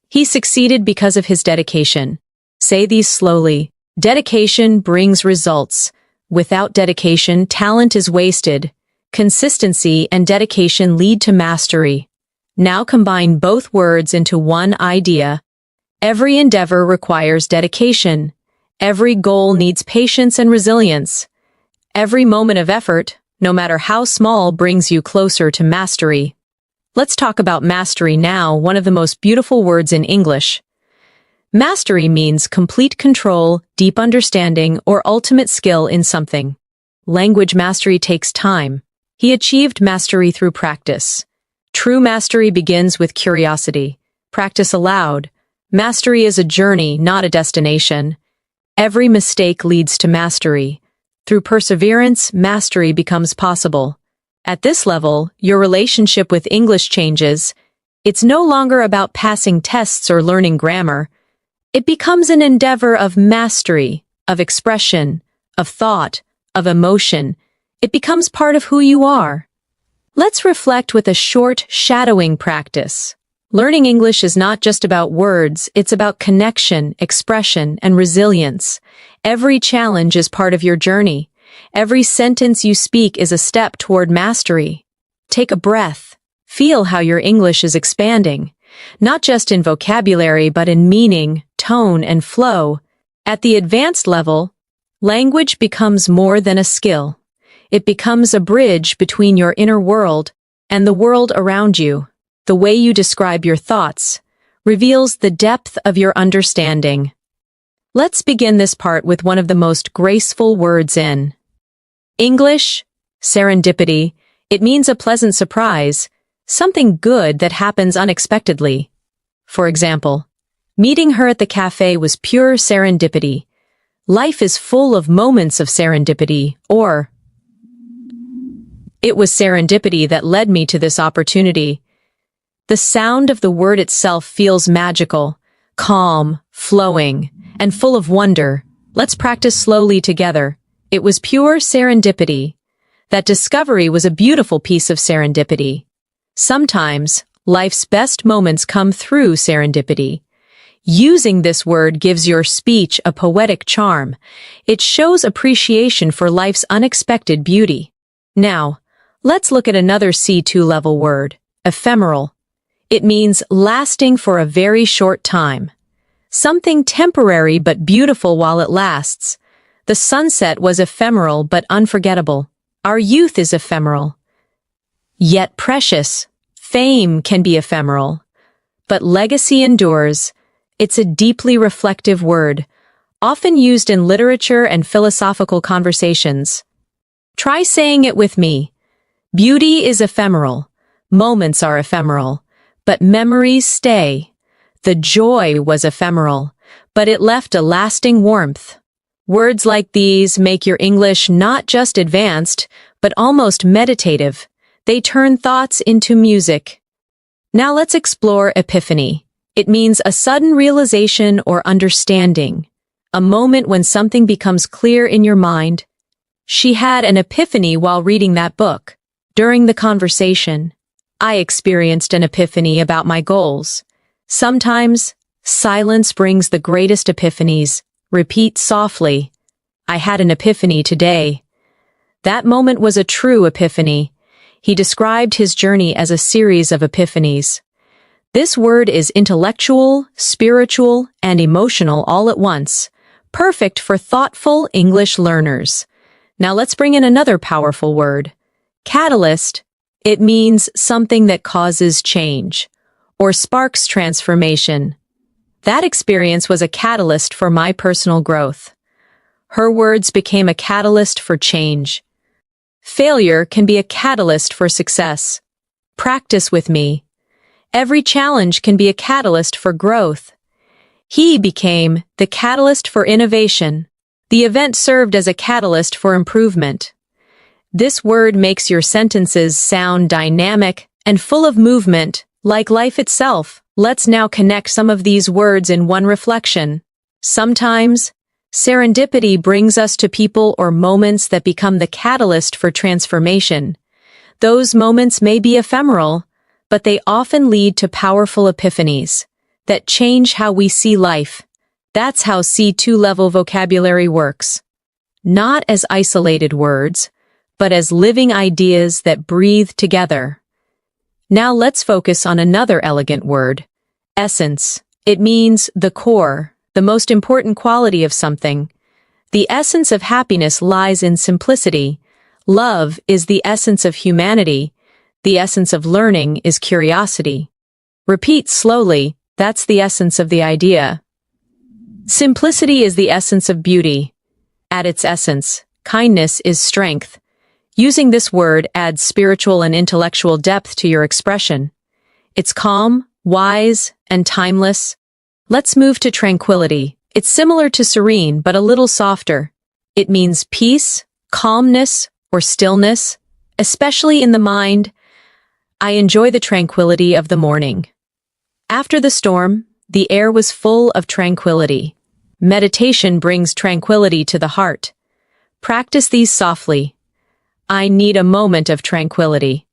He succeeded because of his dedication. Say these slowly. Dedication brings results. Without dedication, talent is wasted. Consistency and dedication lead to mastery. Now combine both words into one idea. Every endeavor requires dedication. Every goal needs patience and resilience. Every moment of effort, no matter how small, brings you closer to mastery. Let's talk about mastery now, one of the most beautiful words in English. Mastery means complete control, deep understanding, or ultimate skill in something. Language mastery takes time. He achieved mastery through practice. True mastery begins with curiosity. Practice aloud. Mastery is a journey, not a destination. Every mistake leads to mastery. Through perseverance, mastery becomes possible. At this level, your relationship with English changes. It's no longer about passing tests or learning grammar. It becomes an endeavor of mastery, of expression, of thought, of emotion. It becomes part of who you are. Let's reflect with a short shadowing practice. Learning English is not just about words, it's about connection, expression, and resilience. Every challenge is part of your journey. Every sentence you speak is a step toward mastery. Take a breath. Feel how your English is expanding, not just in vocabulary but in meaning, tone, and flow. At the advanced level, language becomes more than a skill. It becomes a bridge between your inner world and the world around you. The way you describe your thoughts reveals the depth of your understanding. Let's begin this part with one of the most graceful words in English, serendipity. It means a pleasant surprise, something good that happens unexpectedly. For example, meeting her at the cafe was pure serendipity. Life is full of moments of serendipity, or it was serendipity that led me to this opportunity. The sound of the word itself feels magical, calm, flowing, and full of wonder. Let's practice slowly together. It was pure serendipity. That discovery was a beautiful piece of serendipity. Sometimes, life's best moments come through serendipity. Using this word gives your speech a poetic charm. It shows appreciation for life's unexpected beauty. Now, let's look at another C2-level word, ephemeral. It means lasting for a very short time. Something temporary but beautiful while it lasts. The sunset was ephemeral but unforgettable. Our youth is ephemeral, yet precious. Fame can be ephemeral, but legacy endures. It's a deeply reflective word, often used in literature and philosophical conversations. Try saying it with me. Beauty is ephemeral. Moments are ephemeral, but memories stay. The joy was ephemeral, but it left a lasting warmth. Words like these make your English not just advanced, but almost meditative. They turn thoughts into music. Now let's explore epiphany. It means a sudden realization or understanding, a moment when something becomes clear in your mind. She had an epiphany while reading that book. During the conversation, I experienced an epiphany about my goals. Sometimes, silence brings the greatest epiphanies. Repeat softly. I had an epiphany today. That moment was a true epiphany. He described his journey as a series of epiphanies. This word is intellectual, spiritual, and emotional all at once, perfect for thoughtful English learners. Now let's bring in another powerful word. Catalyst. It means something that causes change, or sparks transformation. That experience was a catalyst for my personal growth. Her words became a catalyst for change. Failure can be a catalyst for success. Practice with me. Every challenge can be a catalyst for growth. He became the catalyst for innovation. The event served as a catalyst for improvement. This word makes your sentences sound dynamic and full of movement, like life itself. Let's now connect some of these words in one reflection. Sometimes, serendipity brings us to people or moments that become the catalyst for transformation. Those moments may be ephemeral, but they often lead to powerful epiphanies that change how we see life. That's how C2-level vocabulary works. Not as isolated words, but as living ideas that breathe together. Now let's focus on another elegant word. Essence. It means the core, the most important quality of something. The essence of happiness lies in simplicity. Love is the essence of humanity. The essence of learning is curiosity. Repeat slowly. That's the essence of the idea. Simplicity is the essence of beauty. At its essence, kindness is strength. Using this word adds spiritual and intellectual depth to your expression. It's calm, wise, and timeless. Let's move to tranquility. It's similar to serene, but a little softer. It means peace, calmness, or stillness, especially in the mind. I enjoy the tranquility of the morning. After the storm, the air was full of tranquility. Meditation brings tranquility to the heart. Practice these softly. I need a moment of tranquility.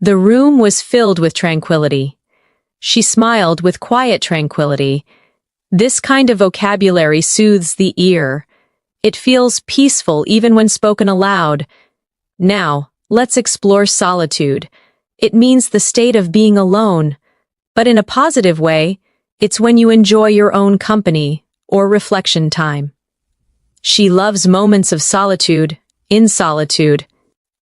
The room was filled with tranquility. She smiled with quiet tranquility. This kind of vocabulary soothes the ear. It feels peaceful even when spoken aloud. Now, let's explore solitude. It means the state of being alone. But in a positive way, it's when you enjoy your own company or reflection time. She loves moments of solitude. In solitude,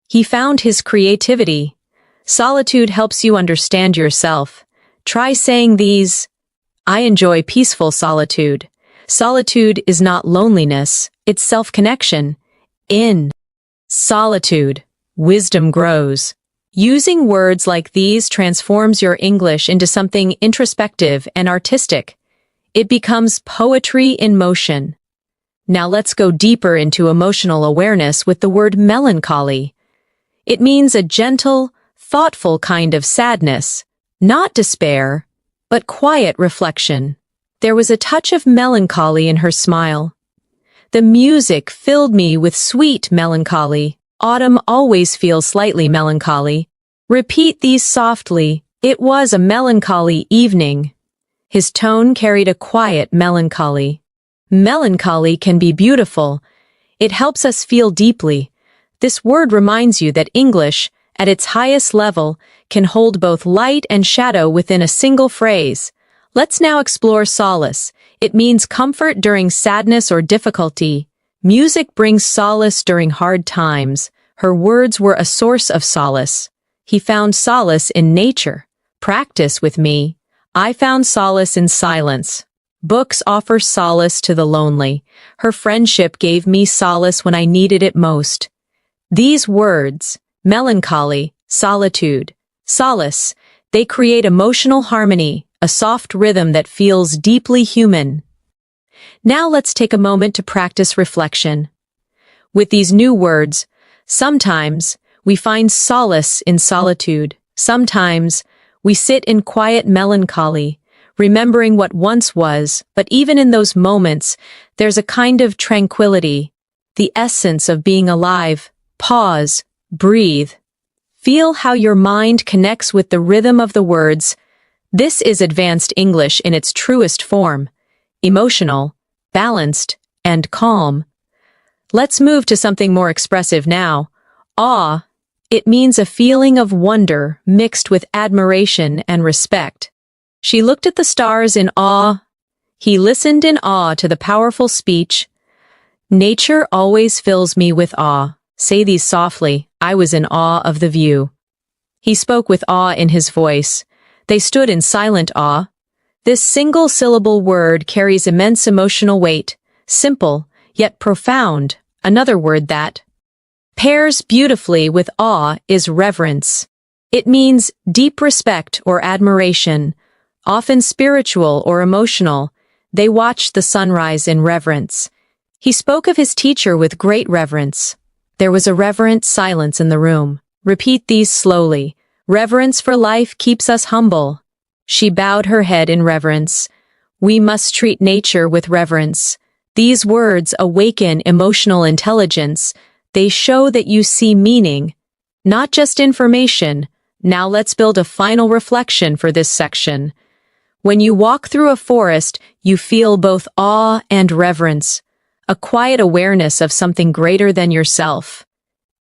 he found his creativity. Solitude helps you understand yourself. Try saying these. I enjoy peaceful solitude. Solitude is not loneliness, it's self-connection. In solitude, wisdom grows. Using words like these transforms your English into something introspective and artistic. It becomes poetry in motion. Now let's go deeper into emotional awareness with the word melancholy. It means a gentle, thoughtful kind of sadness, not despair, but quiet reflection. There was a touch of melancholy in her smile. The music filled me with sweet melancholy. Autumn always feels slightly melancholy. Repeat these softly. It was a melancholy evening. His tone carried a quiet melancholy. Melancholy can be beautiful. It helps us feel deeply. This word reminds you that English, at its highest level, can hold both light and shadow within a single phrase. Let's now explore solace. It means comfort during sadness or difficulty. Music brings solace during hard times. Her words were a source of solace. He found solace in nature. Practice with me. I found solace in silence. Books offer solace to the lonely. Her friendship gave me solace when I needed it most. These words, melancholy, solitude, solace, they create emotional harmony, a soft rhythm that feels deeply human. Now let's take a moment to practice reflection. With these new words, sometimes we find solace in solitude. Sometimes we sit in quiet melancholy, remembering what once was, but even in those moments, there's a kind of tranquility, the essence of being alive. Pause, breathe. Feel how your mind connects with the rhythm of the words. This is advanced English in its truest form, emotional, balanced, and calm. Let's move to something more expressive now. Awe. It means a feeling of wonder mixed with admiration and respect. She looked at the stars in awe. He listened in awe to the powerful speech. Nature always fills me with awe. Say these softly. I was in awe of the view. He spoke with awe in his voice. They stood in silent awe. This single-syllable word carries immense emotional weight, simple, yet profound. Another word that pairs beautifully with awe is reverence. It means deep respect or admiration, often spiritual or emotional. They watched the sunrise in reverence. He spoke of his teacher with great reverence. There was a reverent silence in the room. Repeat these slowly. Reverence for life keeps us humble. She bowed her head in reverence. We must treat nature with reverence. These words awaken emotional intelligence. They show that you see meaning, not just information. Now let's build a final reflection for this section. When you walk through a forest, you feel both awe and reverence, a quiet awareness of something greater than yourself.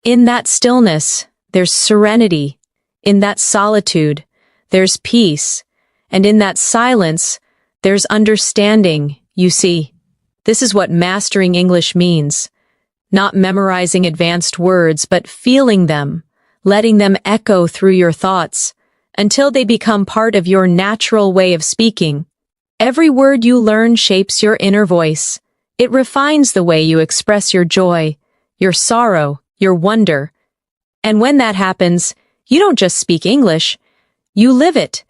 In that stillness, there's serenity. In that solitude, there's peace. And in that silence, there's understanding. You see, this is what mastering English means. Not memorizing advanced words, but feeling them, letting them echo through your thoughts, until they become part of your natural way of speaking. Every word you learn shapes your inner voice. It refines the way you express your joy, your sorrow, your wonder. And when that happens, you don't just speak English, you live it.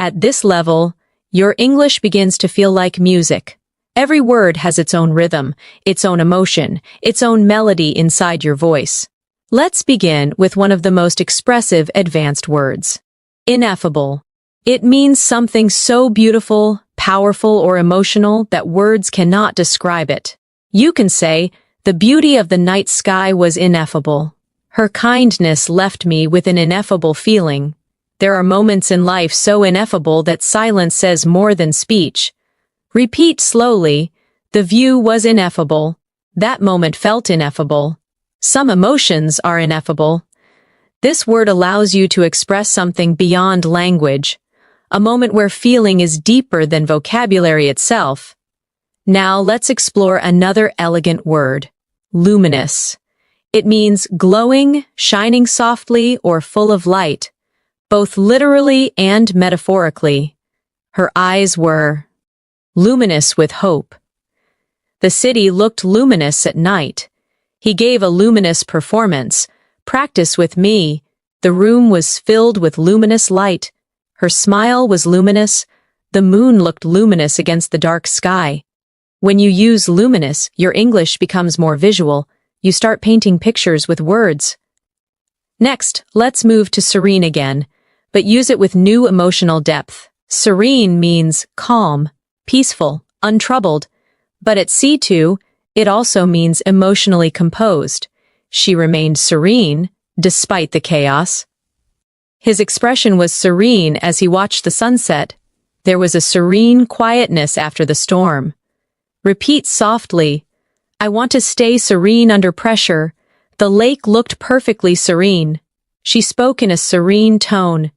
At this level, your English begins to feel like music. Every word has its own rhythm, its own emotion, its own melody inside your voice. Let's begin with one of the most expressive advanced words. Ineffable. It means something so beautiful, powerful, or emotional that words cannot describe it. You can say, the beauty of the night sky was ineffable. Her kindness left me with an ineffable feeling. There are moments in life so ineffable that silence says more than speech. Repeat slowly, the view was ineffable. That moment felt ineffable. Some emotions are ineffable. This word allows you to express something beyond language, a moment where feeling is deeper than vocabulary itself. Now let's explore another elegant word, luminous. It means glowing, shining softly, or full of light, both literally and metaphorically. Her eyes were luminous with hope. The city looked luminous at night. He gave a luminous performance. Practice with me. The room was filled with luminous light. Her smile was luminous. The moon looked luminous against the dark sky. When you use luminous, your English becomes more visual. You start painting pictures with words. Next, let's move to serene again, but use it with new emotional depth. Serene means calm, peaceful, untroubled, but at C2, it also means emotionally composed. She remained serene, despite the chaos. His expression was serene as he watched the sunset. There was a serene quietness after the storm. Repeat softly, I want to stay serene under pressure. The lake looked perfectly serene. She spoke in a serene tone.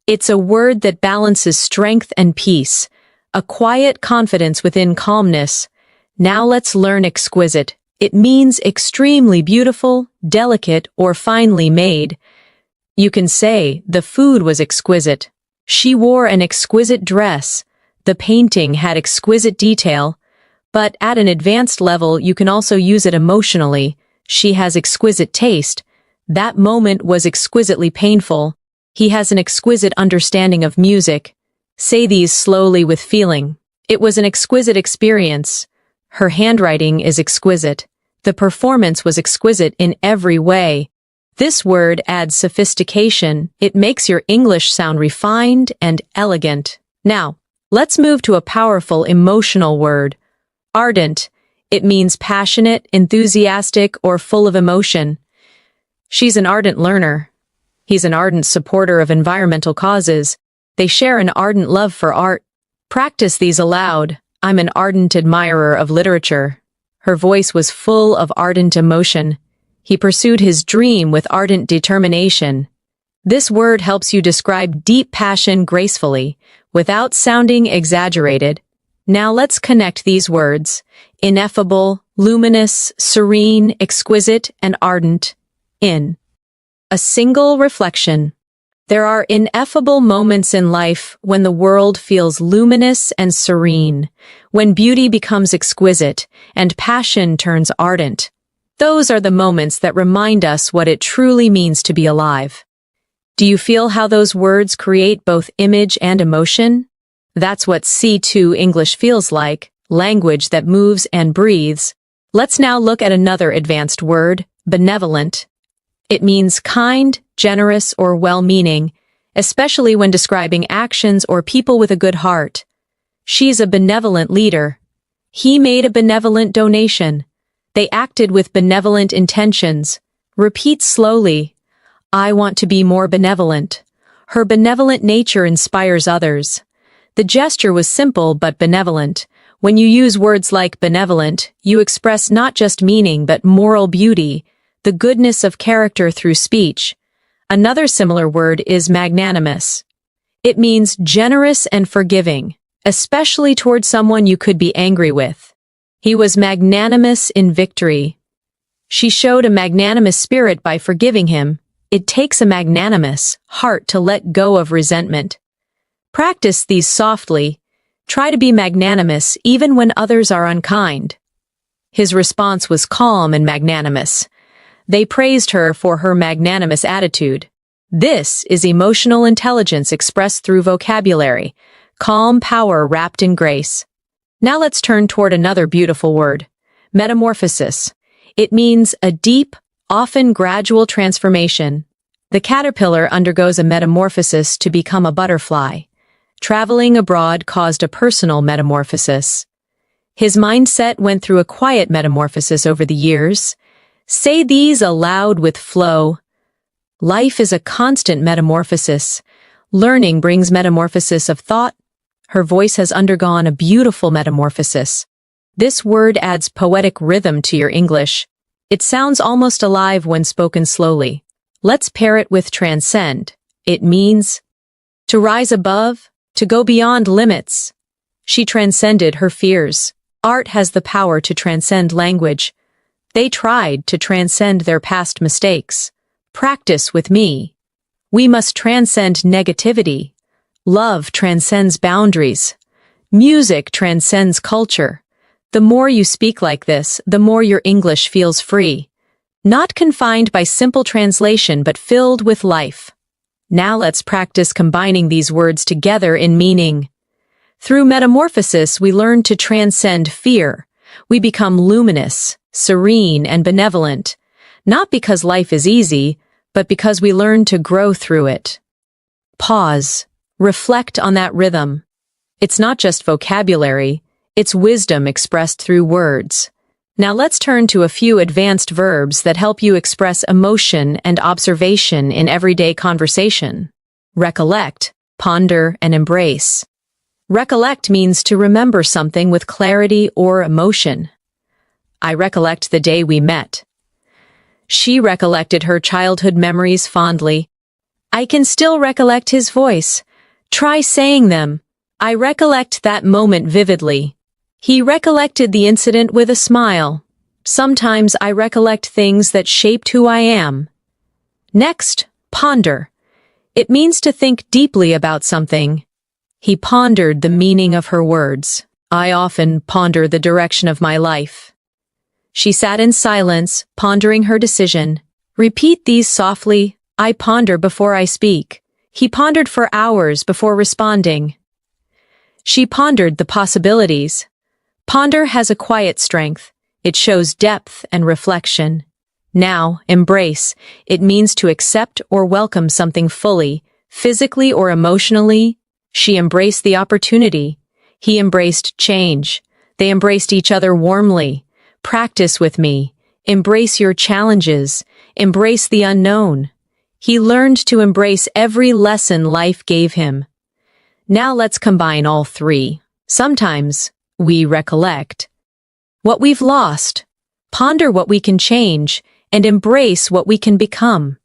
It's a word that balances strength and peace, a quiet confidence within calmness. Now let's learn exquisite. It means extremely beautiful, delicate, or finely made. You can say, the food was exquisite. She wore an exquisite dress. The painting had exquisite detail. But at an advanced level, you can also use it emotionally. She has exquisite taste. That moment was exquisitely painful. He has an exquisite understanding of music. Say these slowly with feeling. It was an exquisite experience. Her handwriting is exquisite. The performance was exquisite in every way. This word adds sophistication. It makes your English sound refined and elegant. Now, let's move to a powerful emotional word. Ardent. It means passionate, enthusiastic, or full of emotion. She's an ardent learner. He's an ardent supporter of environmental causes. They share an ardent love for art. Practice these aloud. I'm an ardent admirer of literature. Her voice was full of ardent emotion. He pursued his dream with ardent determination. This word helps you describe deep passion gracefully, without sounding exaggerated. Now let's connect these words. Ineffable, luminous, serene, exquisite, and ardent. In a single reflection. There are ineffable moments in life when the world feels luminous and serene, when beauty becomes exquisite and passion turns ardent. Those are the moments that remind us what it truly means to be alive. Do you feel how those words create both image and emotion? That's what C2 English feels like, language that moves and breathes. Let's now look at another advanced word, benevolent. It means kind, generous, or well-meaning, especially when describing actions or people with a good heart. She's a benevolent leader. He made a benevolent donation. They acted with benevolent intentions. Repeat slowly. I want to be more benevolent. Her benevolent nature inspires others. The gesture was simple but benevolent. When you use words like benevolent, you express not just meaning but moral beauty, the goodness of character through speech. Another similar word is magnanimous. It means generous and forgiving, especially toward someone you could be angry with. He was magnanimous in victory. She showed a magnanimous spirit by forgiving him. It takes a magnanimous heart to let go of resentment. Practice these softly. Try to be magnanimous even when others are unkind. His response was calm and magnanimous. They praised her for her magnanimous attitude. This is emotional intelligence expressed through vocabulary, calm power wrapped in grace. Now let's turn toward another beautiful word, metamorphosis. It means a deep, often gradual transformation. The caterpillar undergoes a metamorphosis to become a butterfly. Traveling abroad caused a personal metamorphosis. His mindset went through a quiet metamorphosis over the years. Say these aloud with flow. Life is a constant metamorphosis. Learning brings metamorphosis of thought. Her voice has undergone a beautiful metamorphosis. This word adds poetic rhythm to your English. It sounds almost alive when spoken slowly. Let's pair it with transcend. It means to rise above, to go beyond limits. She transcended her fears. Art has the power to transcend language. They tried to transcend their past mistakes. Practice with me. We must transcend negativity. Love transcends boundaries. Music transcends culture. The more you speak like this, the more your English feels free. Not confined by simple translation, but filled with life. Now let's practice combining these words together in meaning. Through metamorphosis, we learn to transcend fear. We become luminous, serene, and benevolent, not because life is easy, but because we learn to grow through it. Pause. Reflect on that rhythm. It's not just vocabulary, it's wisdom expressed through words. Now let's turn to a few advanced verbs that help you express emotion and observation in everyday conversation. Recollect, ponder, and embrace. Recollect means to remember something with clarity or emotion. I recollect the day we met. She recollected her childhood memories fondly. I can still recollect his voice. Try saying them. I recollect that moment vividly. He recollected the incident with a smile. Sometimes I recollect things that shaped who I am. Next, ponder. It means to think deeply about something. He pondered the meaning of her words. I often ponder the direction of my life. She sat in silence, pondering her decision. Repeat these softly. I ponder before I speak. He pondered for hours before responding. She pondered the possibilities. Ponder has a quiet strength. It shows depth and reflection. Now, embrace. It means to accept or welcome something fully, physically or emotionally. She embraced the opportunity. He embraced change. They embraced each other warmly. Practice with me. Embrace your challenges. Embrace the unknown. He learned to embrace every lesson life gave him. Now let's combine all three. Sometimes we recollect what we've lost, ponder what we can change, and embrace what we can become.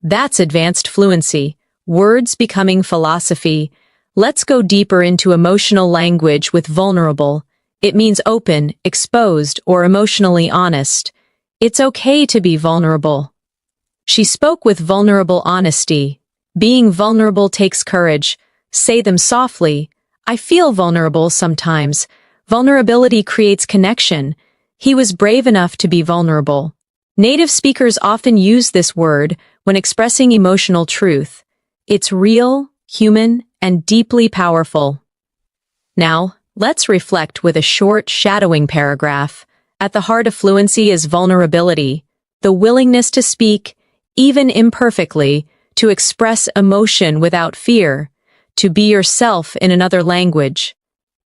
That's advanced fluency, words becoming philosophy. Let's go deeper into emotional language with vulnerable. It means open, exposed, or emotionally honest. It's okay to be vulnerable. She spoke with vulnerable honesty. Being vulnerable takes courage. Say them softly. I feel vulnerable sometimes. Vulnerability creates connection. He was brave enough to be vulnerable. Native speakers often use this word when expressing emotional truth. It's real, human, and deeply powerful. Now, let's reflect with a short, shadowing paragraph. At the heart of fluency is vulnerability, the willingness to speak, even imperfectly, to express emotion without fear, to be yourself in another language.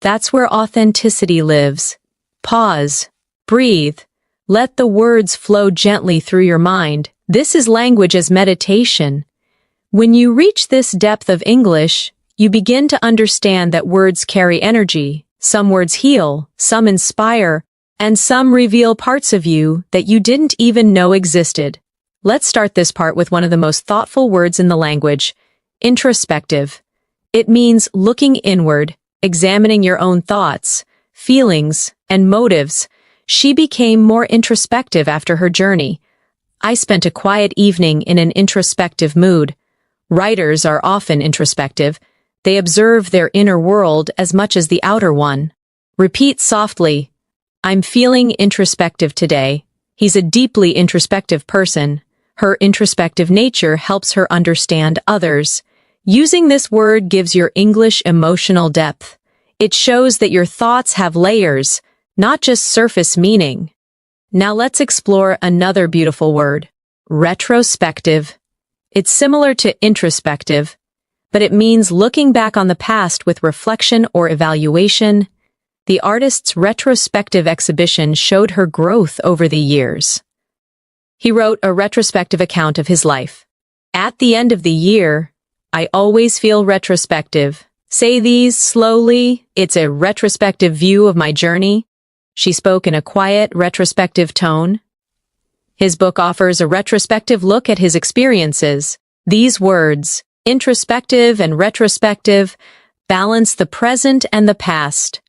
That's where authenticity lives. Pause. Breathe. Let the words flow gently through your mind. This is language as meditation. When you reach this depth of English, you begin to understand that words carry energy. Some words heal, some inspire, and some reveal parts of you that you didn't even know existed. Let's start this part with one of the most thoughtful words in the language, introspective. It means looking inward, examining your own thoughts, feelings, and motives. She became more introspective after her journey. I spent a quiet evening in an introspective mood. Writers are often introspective. They observe their inner world as much as the outer one. Repeat softly, I'm feeling introspective today. He's a deeply introspective person. Her introspective nature helps her understand others. Using this word gives your English emotional depth. It shows that your thoughts have layers, not just surface meaning. Now let's explore another beautiful word, retrospective. It's similar to introspective, but it means looking back on the past with reflection or evaluation. The artist's retrospective exhibition showed her growth over the years. He wrote a retrospective account of his life. At the end of the year, I always feel retrospective. Say these slowly. It's a retrospective view of my journey. She spoke in a quiet, retrospective tone. His book offers a retrospective look at his experiences. These words, introspective and retrospective, balance the present and the past.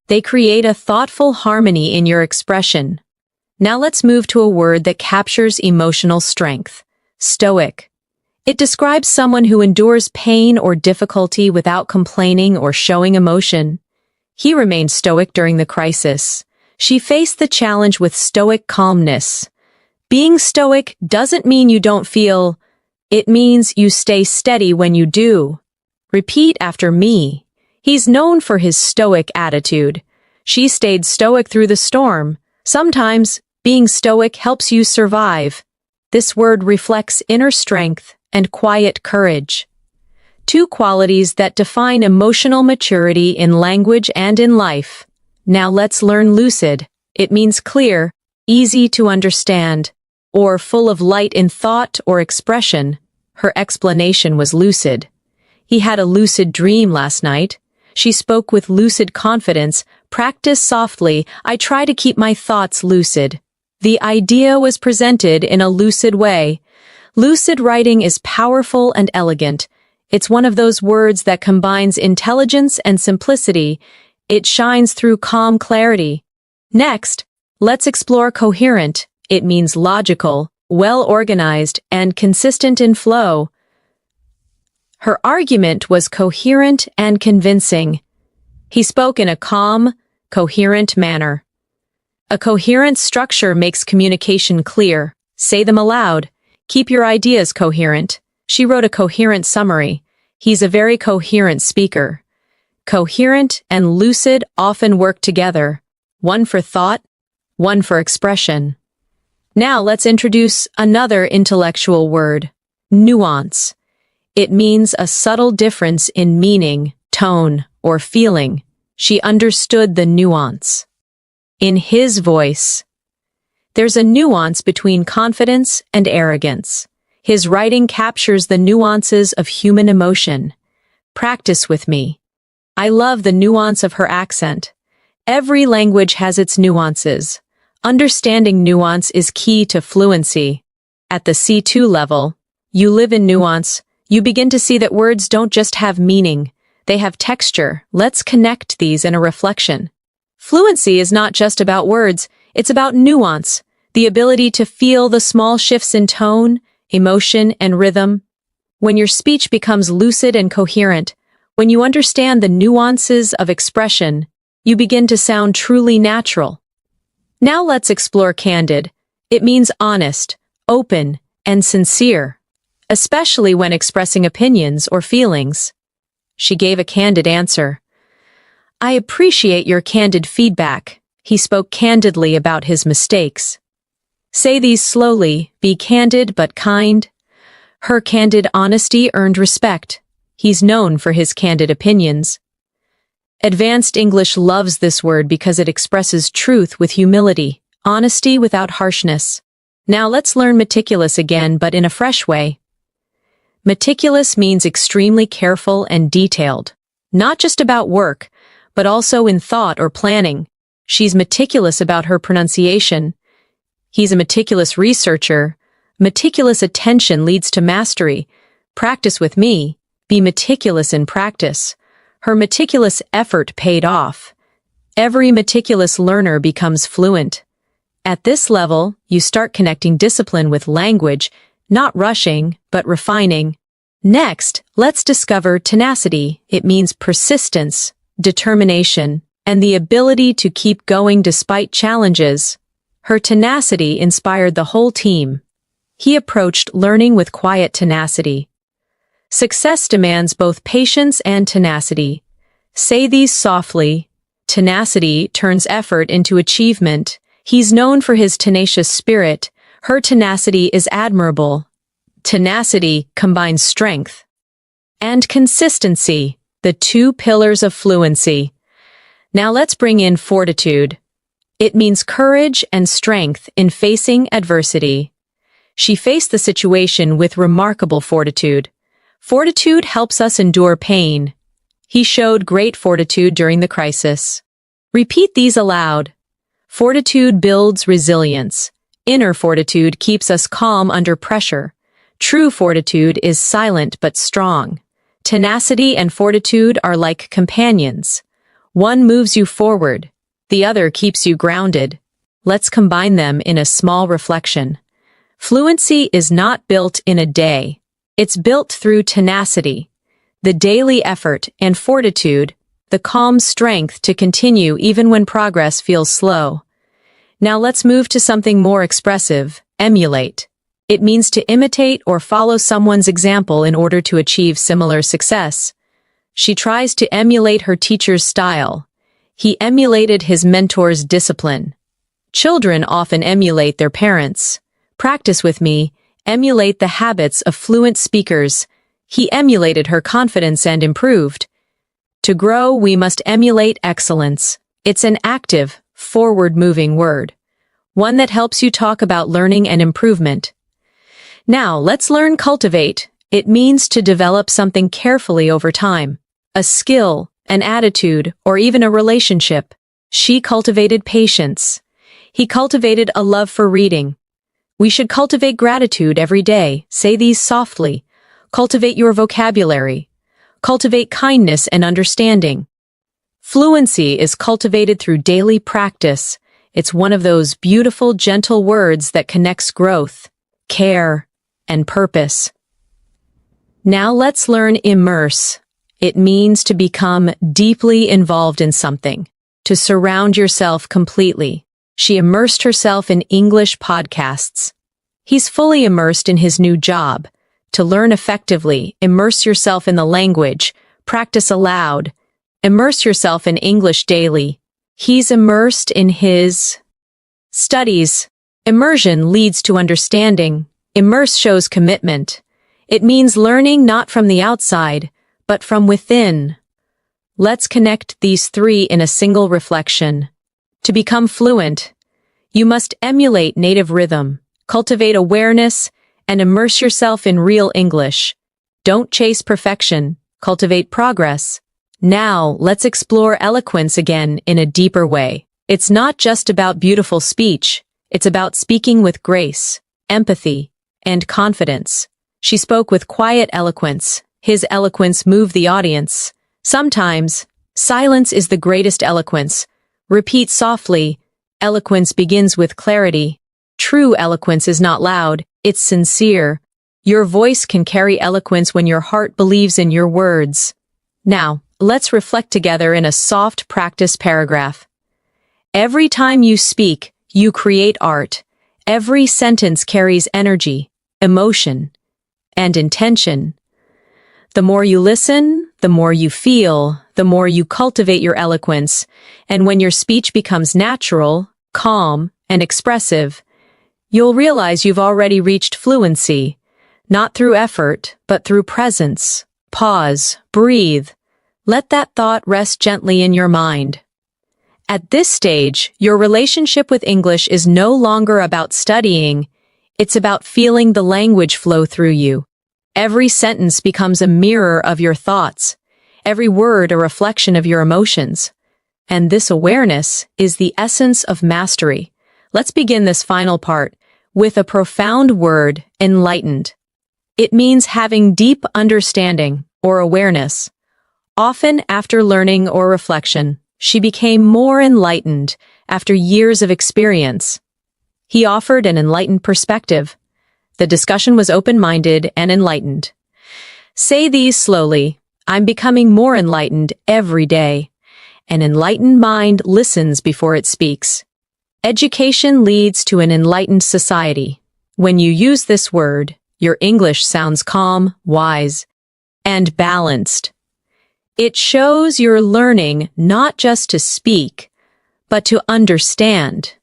They create a thoughtful harmony in your expression. Now let's move to a word that captures emotional strength, stoic. It describes someone who endures pain or difficulty without complaining or showing emotion. He remained stoic during the crisis. She faced the challenge with stoic calmness. Being stoic doesn't mean you don't feel. It means you stay steady when you do. Repeat after me. He's known for his stoic attitude. She stayed stoic through the storm. Sometimes, being stoic helps you survive. This word reflects inner strength and quiet courage. Two qualities that define emotional maturity in language and in life. Now let's learn lucid. It means clear, easy to understand, or full of light in thought or expression. Her explanation was lucid. He had a lucid dream last night. She spoke with lucid confidence. Practice softly. I try to keep my thoughts lucid. The idea was presented in a lucid way. Lucid writing is powerful and elegant. It's one of those words that combines intelligence and simplicity. It shines through calm clarity. Next, Let's explore coherent. It means logical, well-organized, and consistent in flow. Her argument was coherent and convincing. He spoke in a calm, coherent manner. A coherent structure makes communication clear. Say them aloud. Keep your ideas coherent. She wrote a coherent summary. He's a very coherent speaker. Coherent and lucid often work together. One for thought, one for expression. Now let's introduce another intellectual word, nuance. It means a subtle difference in meaning, tone, or feeling. She understood the nuance. In his voice, there's a nuance between confidence and arrogance. His writing captures the nuances of human emotion. Practice with me. I love the nuance of her accent. Every language has its nuances. Understanding nuance is key to fluency. At the C2 level, you live in nuance. You begin to see that words don't just have meaning, they have texture. Let's connect these in a reflection. Fluency is not just about words, it's about nuance, the ability to feel the small shifts in tone, emotion, and rhythm. When your speech becomes lucid and coherent, when you understand the nuances of expression, you begin to sound truly natural. Now let's explore candid. It means honest, open, and sincere, especially when expressing opinions or feelings. She gave a candid answer. I appreciate your candid feedback. He spoke candidly about his mistakes. Say these slowly, be candid but kind. Her candid honesty earned respect. He's known for his candid opinions. Advanced English loves this word because it expresses truth with humility, honesty without harshness. Now let's learn meticulous again, but in a fresh way. Meticulous means extremely careful and detailed, not just about work, but also in thought or planning. She's meticulous about her pronunciation. He's a meticulous researcher. Meticulous attention leads to mastery. Practice with me. Be meticulous in practice. Her meticulous effort paid off. Every meticulous learner becomes fluent. At this level, you start connecting discipline with language, not rushing, but refining. Next, let's discover tenacity. It means persistence, determination, and the ability to keep going despite challenges. Her tenacity inspired the whole team. He approached learning with quiet tenacity. Success demands both patience and tenacity. Say these softly. Tenacity turns effort into achievement. He's known for his tenacious spirit. Her tenacity is admirable. Tenacity combines strength and consistency, the two pillars of fluency. Now let's bring in fortitude. It means courage and strength in facing adversity. She faced the situation with remarkable fortitude. Fortitude helps us endure pain. He showed great fortitude during the crisis. Repeat these aloud. Fortitude builds resilience. Inner fortitude keeps us calm under pressure. True fortitude is silent but strong. Tenacity and fortitude are like companions. One moves you forward, the other keeps you grounded. Let's combine them in a small reflection. Fluency is not built in a day. It's built through tenacity, the daily effort, and fortitude, the calm strength to continue even when progress feels slow. Now let's move to something more expressive, emulate. It means to imitate or follow someone's example in order to achieve similar success. She tries to emulate her teacher's style. He emulated his mentor's discipline. Children often emulate their parents. Practice with me. Emulate the habits of fluent speakers. He emulated her confidence and improved. To grow, we must emulate excellence. It's an active, forward-moving word. One that helps you talk about learning and improvement. Now, let's learn cultivate. It means to develop something carefully over time. A skill, an attitude, or even a relationship. She cultivated patience. He cultivated a love for reading. We should cultivate gratitude every day. Say these softly. Cultivate your vocabulary. Cultivate kindness and understanding. Fluency is cultivated through daily practice. It's one of those beautiful, gentle words that connects growth, care, and purpose. Now let's learn immerse. It means to become deeply involved in something, to surround yourself completely. She immersed herself in English podcasts. He's fully immersed in his new job. To learn effectively, immerse yourself in the language, practice aloud, immerse yourself in English daily. He's immersed in his studies. Immersion leads to understanding. Immerse shows commitment. It means learning not from the outside, but from within. Let's connect these three in a single reflection. To become fluent, you must emulate native rhythm, cultivate awareness, and immerse yourself in real English. Don't chase perfection, cultivate progress. Now, let's explore eloquence again in a deeper way. It's not just about beautiful speech, it's about speaking with grace, empathy, and confidence. She spoke with quiet eloquence. His eloquence moved the audience. Sometimes, silence is the greatest eloquence. Repeat softly. Eloquence begins with clarity. True eloquence is not loud, it's sincere. Your voice can carry eloquence when your heart believes in your words. Now, let's reflect together in a soft practice paragraph. Every time you speak, you create art. Every sentence carries energy, emotion, and intention. The more you listen, the more you feel, the more you cultivate your eloquence, and when your speech becomes natural, calm, and expressive, you'll realize you've already reached fluency, not through effort, but through presence. Pause, breathe. Let that thought rest gently in your mind. At this stage, your relationship with English is no longer about studying, it's about feeling the language flow through you. Every sentence becomes a mirror of your thoughts, every word a reflection of your emotions. And this awareness is the essence of mastery. Let's begin this final part with a profound word, enlightened. It means having deep understanding or awareness. Often after learning or reflection, she became more enlightened after years of experience. He offered an enlightened perspective. The discussion was open-minded and enlightened. Say these slowly. I'm becoming more enlightened every day. An enlightened mind listens before it speaks. Education leads to an enlightened society. When you use this word, your English sounds calm, wise, and balanced. It shows you're learning not just to speak, but to understand.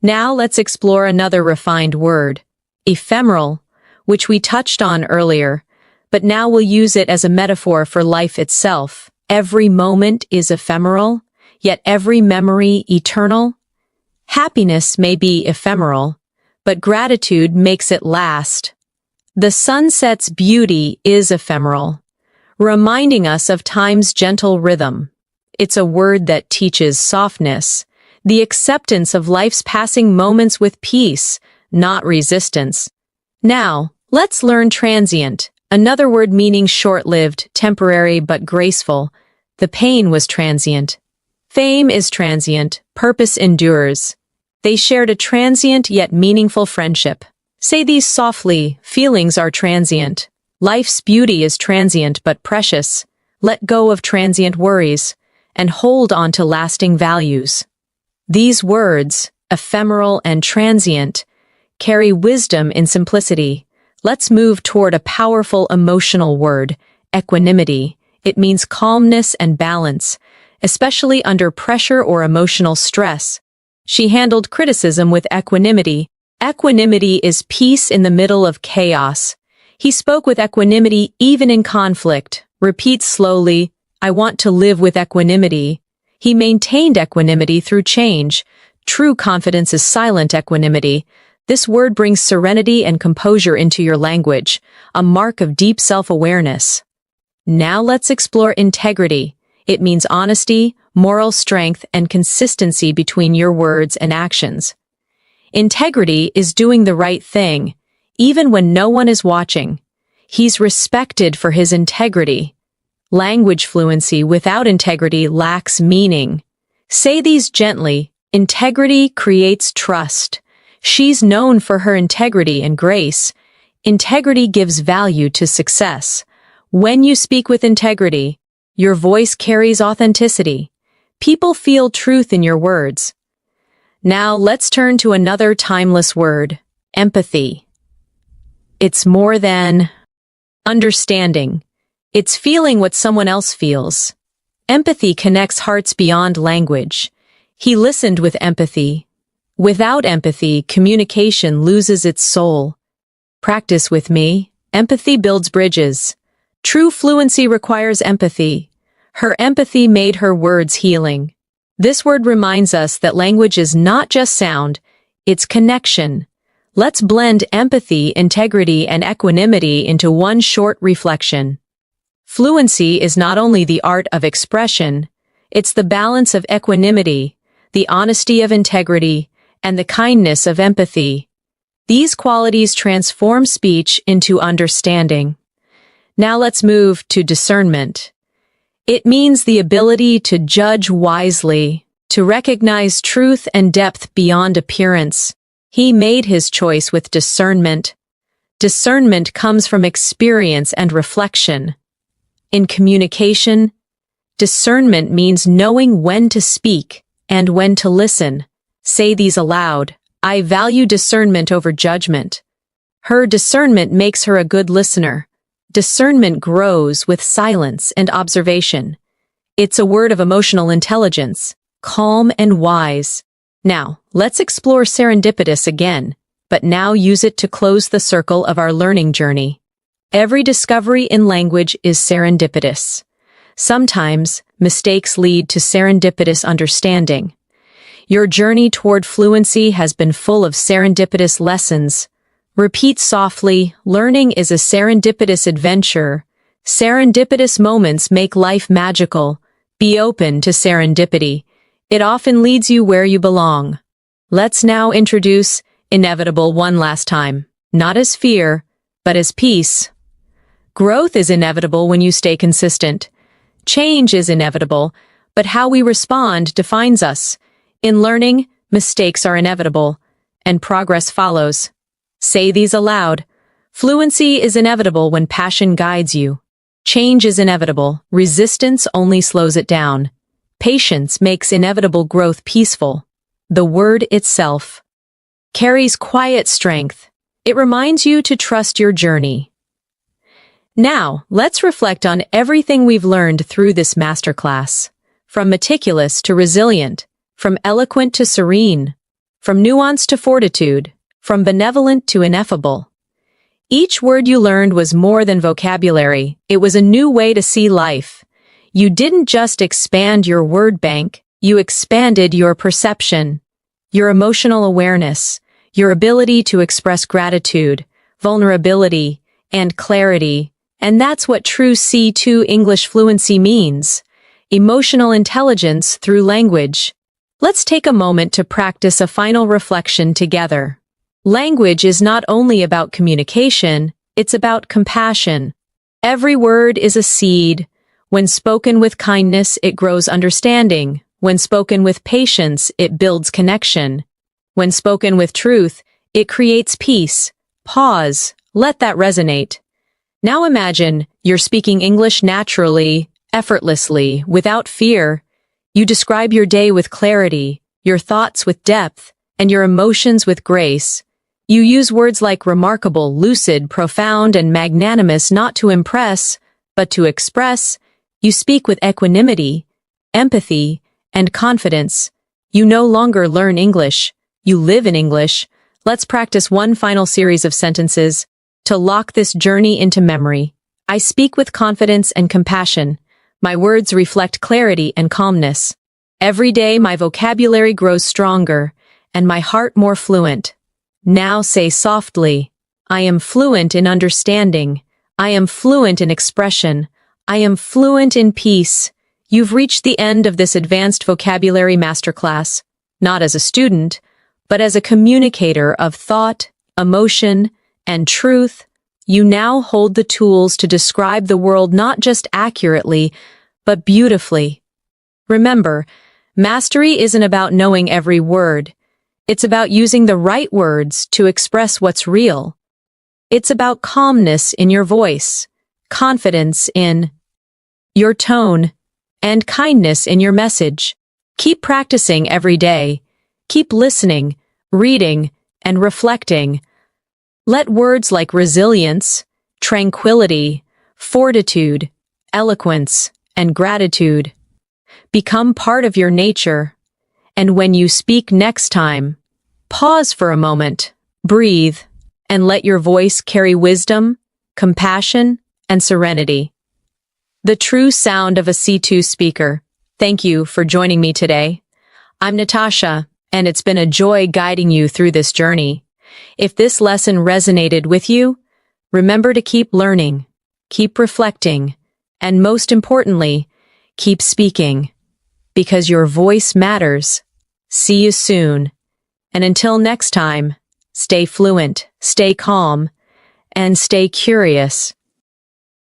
Now let's explore another refined word, ephemeral, which we touched on earlier, but now we'll use it as a metaphor for life itself. Every moment is ephemeral, yet every memory eternal. Happiness may be ephemeral, but gratitude makes it last. The sunset's beauty is ephemeral, reminding us of time's gentle rhythm. It's a word that teaches softness, the acceptance of life's passing moments with peace, not resistance. Now, let's learn transient, another word meaning short-lived, temporary but graceful. The pain was transient. Fame is transient, purpose endures. They shared a transient yet meaningful friendship. Say these softly, feelings are transient. Life's beauty is transient but precious. Let go of transient worries and hold on to lasting values. These words, ephemeral and transient, carry wisdom in simplicity. Let's move toward a powerful emotional word, equanimity. It means calmness and balance, especially under pressure or emotional stress. She handled criticism with equanimity. Equanimity is peace in the middle of chaos. He spoke with equanimity even in conflict. Repeat slowly, I want to live with equanimity. He maintained equanimity through change. True confidence is silent equanimity. This word brings serenity and composure into your language, a mark of deep self-awareness. Now let's explore integrity. It means honesty, moral strength, and consistency between your words and actions. Integrity is doing the right thing, even when no one is watching. He's respected for his integrity. Language fluency without integrity lacks meaning. Say these gently. Integrity creates trust. She's known for her integrity and grace. Integrity gives value to success. When you speak with integrity, your voice carries authenticity. People feel truth in your words. Now let's turn to another timeless word, empathy. It's more than understanding. It's feeling what someone else feels. Empathy connects hearts beyond language. He listened with empathy. Without empathy, communication loses its soul. Practice with me. Empathy builds bridges. True fluency requires empathy. Her empathy made her words healing. This word reminds us that language is not just sound, it's connection. Let's blend empathy, integrity, and equanimity into one short reflection. Fluency is not only the art of expression, it's the balance of equanimity, the honesty of integrity, and the kindness of empathy. These qualities transform speech into understanding. Now let's move to discernment. It means the ability to judge wisely, to recognize truth and depth beyond appearance. He made his choice with discernment. Discernment comes from experience and reflection. In communication, discernment means knowing when to speak and when to listen. Say these aloud. I value discernment over judgment. Her discernment makes her a good listener. Discernment grows with silence and observation. It's a word of emotional intelligence, calm and wise. Now, let's explore serendipitous again, but now use it to close the circle of our learning journey. Every discovery in language is serendipitous. Sometimes, mistakes lead to serendipitous understanding. Your journey toward fluency has been full of serendipitous lessons. Repeat softly, learning is a serendipitous adventure. Serendipitous moments make life magical. Be open to serendipity. It often leads you where you belong. Let's now introduce inevitable one last time, not as fear, but as peace. Growth is inevitable when you stay consistent. Change is inevitable, but how we respond defines us. In learning, mistakes are inevitable, and progress follows. Say these aloud. Fluency is inevitable when passion guides you. Change is inevitable. Resistance only slows it down. Patience makes inevitable growth peaceful. The word itself carries quiet strength. It reminds you to trust your journey. Now, let's reflect on everything we've learned through this masterclass. From meticulous to resilient, from eloquent to serene, from nuance to fortitude, from benevolent to ineffable. Each word you learned was more than vocabulary. It was a new way to see life. You didn't just expand your word bank, you expanded your perception, your emotional awareness, your ability to express gratitude, vulnerability, and clarity. And that's what true C2 English fluency means. Emotional intelligence through language. Let's take a moment to practice a final reflection together. Language is not only about communication, it's about compassion. Every word is a seed. When spoken with kindness, it grows understanding. When spoken with patience, it builds connection. When spoken with truth, it creates peace. Pause. Let that resonate. Now imagine you're speaking English naturally, effortlessly, without fear. You describe your day with clarity, your thoughts with depth, and your emotions with grace. You use words like remarkable, lucid, profound, and magnanimous not to impress, but to express. You speak with equanimity, empathy, and confidence. You no longer learn English. You live in English. Let's practice one final series of sentences to lock this journey into memory. I speak with confidence and compassion. My words reflect clarity and calmness. Every day my vocabulary grows stronger, and my heart more fluent. Now say softly, I am fluent in understanding. I am fluent in expression. I am fluent in peace. You've reached the end of this advanced vocabulary masterclass, not as a student, but as a communicator of thought, emotion, and truth. You now hold the tools to describe the world not just accurately, but beautifully. Remember, Mastery isn't about knowing every word. It's about using the right words to express what's real. It's about calmness in your voice, confidence in your tone, and kindness in your message. Keep practicing every day. Keep listening, reading, and reflecting. Let words like resilience, tranquility, fortitude, eloquence, and gratitude become part of your nature. And when you speak next time, pause for a moment, breathe, and let your voice carry wisdom, compassion, and serenity. The true sound of a C2 speaker. Thank you for joining me today. I'm Natasha, and it's been a joy guiding you through this journey. If this lesson resonated with you, remember to keep learning, keep reflecting, and most importantly, keep speaking, because your voice matters. See you soon. And until next time, stay fluent, stay calm, and stay curious.